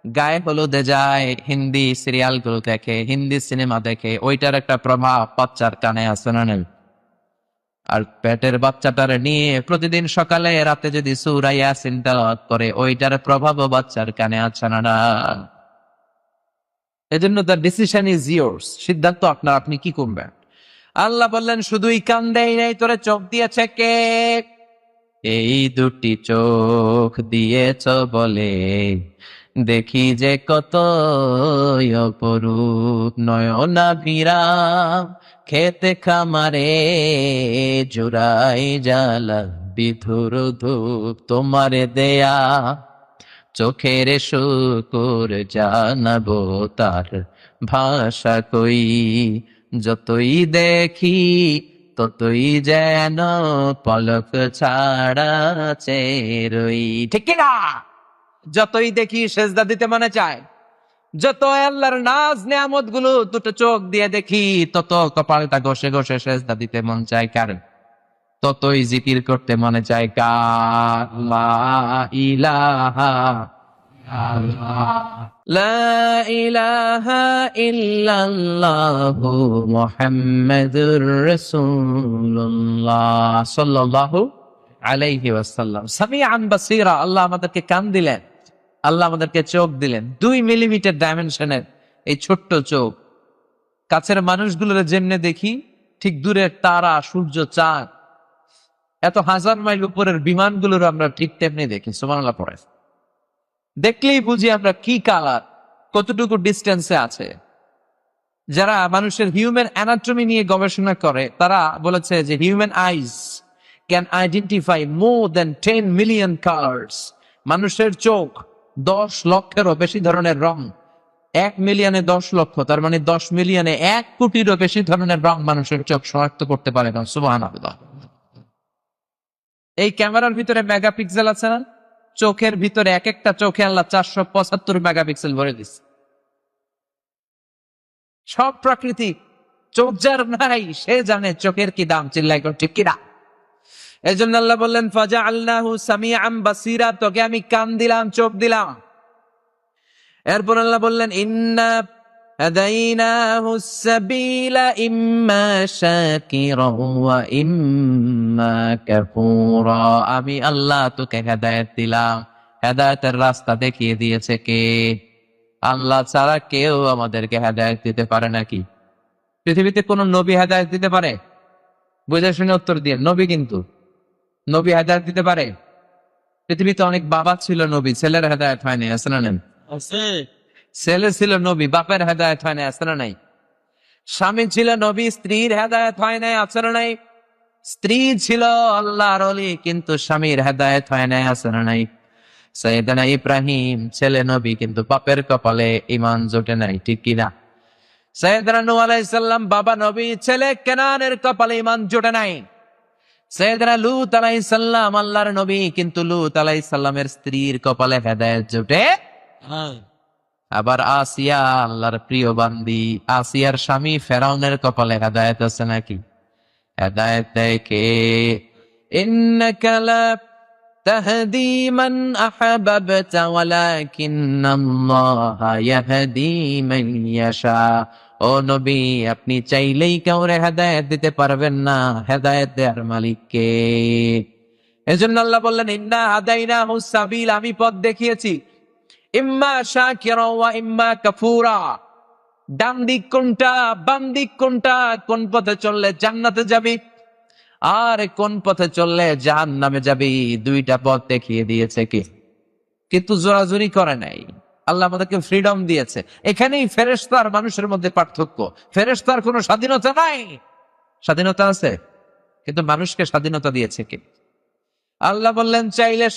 গায়ে হলুদে যায়, হিন্দি সিরিয়াল গুলো দেখে, হিন্দি সিনেমা দেখে, ওইটার একটা প্রভাব বাচ্চার কানে আছে না নেই? আর পেটের বাচ্চাটারে নিয়ে প্রতিদিন সকালে রাতে যদি সূরা ইয়াসিন তেলাওয়াত করে, ওইটার প্রভাবও বাচ্চার কানে আছে না না? এজন্য দ্য ডিসিশন ইজ ইয়োর্স, সিদ্ধান্ত আপনার, আপনি কি করবেন। আল্লাহ বললেন শুধুই কান দেয় নাই, তোরে চোখ দিয়েছে কে? এই দুটি চোখ দিয়েছ বলে দেখি যে কত অপরূপ, নয়নাভিরাম খেতে খামারে জুড়াই জ্বালা বিধুর ধূপ, তোমারে দেয়া চোখের শুকুর জানাবো তার ভাষা কই, যতই দেখি ততই যেন পলক ছাড়া চেরই। ঠিক কিনা? যতই দেখি সেজদা দিতে মনে চায়, যত আল্লাহর নাজ নিয়ামত গুলো দুটো চোখ দিয়ে দেখি, তত কপালটা ঘষে ঘষে সেজদা দিতে মন চায় কার? ততই জিকির করতে মনে চায় কার? লা ইলাহা লা ইলাহা ইল্লাল্লাহু মুহাম্মাদুর রাসূলুল্লাহ সাল্লাল্লাহু আলাইহি ওয়াসাল্লাম। সামিআন বাসীরা, আল্লাহ আমাদেরকে কান দিলেন, আল্লাহ আমাদেরকে চোখ দিলেন। 2 মিলিমিটার ডাইমেনশনের এই ছোট্ট চোখ, কাছের মানুষগুলোর যেমনে দেখি, ঠিক দূরের তারা, সূর্য, চাঁদ, এত হাজার মাইল উপরের বিমানগুলোর আমরা ঠিক তেমনি দেখি। সুবহানাল্লাহ পড়ে দেখলেই বুঝি আমরা কি কালার, কতটুকু ডিস্টেন্সে আছে। যারা মানুষের হিউম্যান অ্যানাটমি নিয়ে গবেষণা করে, তারা বলেছে যে human eyes can identify more than 10 million colours. মানুষের চোখ 10 লক্ষেরও বেশি ধরনের রং, 1 মিলিয়নে 10 লক্ষ, তার মানে 10 মিলিয়নে 1 কোটিরও বেশি ধরনের রং মানুষের চোখ শনাক্ত করতে পারে না। সুবহানাল্লাহ। এই ক্যামেরার ভিতরে মেগাপিক্সেল আছে না? চোখের ভিতরে এক একটা চোখে আল্লাহ 475 মেগাপিক্সেল ভরে দিচ্ছে। সব প্রাকৃতিক। চোখ যার নাই সে জানে চোখের কি দাম। চিল্লাই কর ঠিক কিনা? এই জন্য আল্লাহ বললেন ফাজআলনাহু সামিআন বাসীরা, তোকে আমি কান দিলাম, চোখ দিলাম। এরপর আল্লাহ বললেন ইন্না হাদাইনাহু সাবিলা ইম্মা শাকিরা ওয়া ইম্মা কাফুরা। আমি আল্লাহ তোকে হেদায়েত দিলাম। হেদায়েতের রাস্তা দেখিয়ে দিয়েছে কে? আল্লাহ ছাড়া কেউ আমাদেরকে হেদায়েত দিতে পারে নাকি? পৃথিবীতে কোন নবী হেদায়েত দিতে পারে? বুঝে শুনে উত্তর দিয়ে। নবী কিন্তু নবী হেদায়েত দিতে পারে? পৃথিবীতে অনেক বাবা ছিল নবী, ছেলের হেদায়েত হয়নি, আছে না নাই? ছেলে ছিল নবী, বাপের হেদায়েত হয় নাই, আছে না নাই? স্বামী ছিল নবী, স্ত্রীর হেদায়েত হয় নাই, আছে না নাই? স্ত্রী ছিল আল্লাহর ওলি, কিন্তু স্বামীর হেদায়েত হয় নাই, আছে না নাই? সাইয়েদনা ইব্রাহিম ছেলে নবী, কিন্তু বাপের কপালে ঈমান জোটে নাই, ঠিক কিনা? সাইয়েদনা নূহ আলাইহিস সালাম বাবা নবী, ছেলে কেনানের কপালে ঈমান জোটে নাই। সাইয়েদনা লূত আলাইহিস সালাম আল্লাহর নবী, কিন্তু লূত আলাইহিস সালামের স্ত্রীর কপালে হেদায়েত জোটে। আবার আসিয়া আল্লাহর প্রিয় বান্দি, আসিয়ার স্বামী ফেরাউনের কপালে হেদায়েত আছে নাকি? হেদায়েত দেয় কে? ইন্নাকা লা তাহদি মান আহাবাবতা ওয়ালাকিন্নাল্লাহা ইয়াহদি মান ইয়াশা। ও নবী, আপনি চাইলেই কাউরে হেদায়েত দিতে পারবেন না, হেদায়েত দেওয়ার মালিক কে? এজন্য আল্লাহ বললেন ইন্না হাদাইনাহু সাবিল, আমি পথ দেখিয়েছি। ইম্মা শাকিরা ওয়া ইম্মা কাফুরা। ডান দিক কোনটা, বাম দিক কোনটা, কোন পথে চললে জান্নাতে যাবি আর কোন পথে চললে জাহান্নামে যাবি, দুইটা পথ দেখিয়ে দিয়েছে কি? কিন্তু জোরাজুরি করে নাই। আল্লাহ আমাদেরকে ফ্রিডম দিয়েছে। এখানেই ফেরেশতা আর মানুষের মধ্যে পার্থক্য। ফেরেশতার কোনো স্বাধীনতা নাই, স্বাধীনতা আছে, কিন্তু মানুষকে স্বাধীনতা দিয়েছে কি? আল্লাহ বললেন চাইলে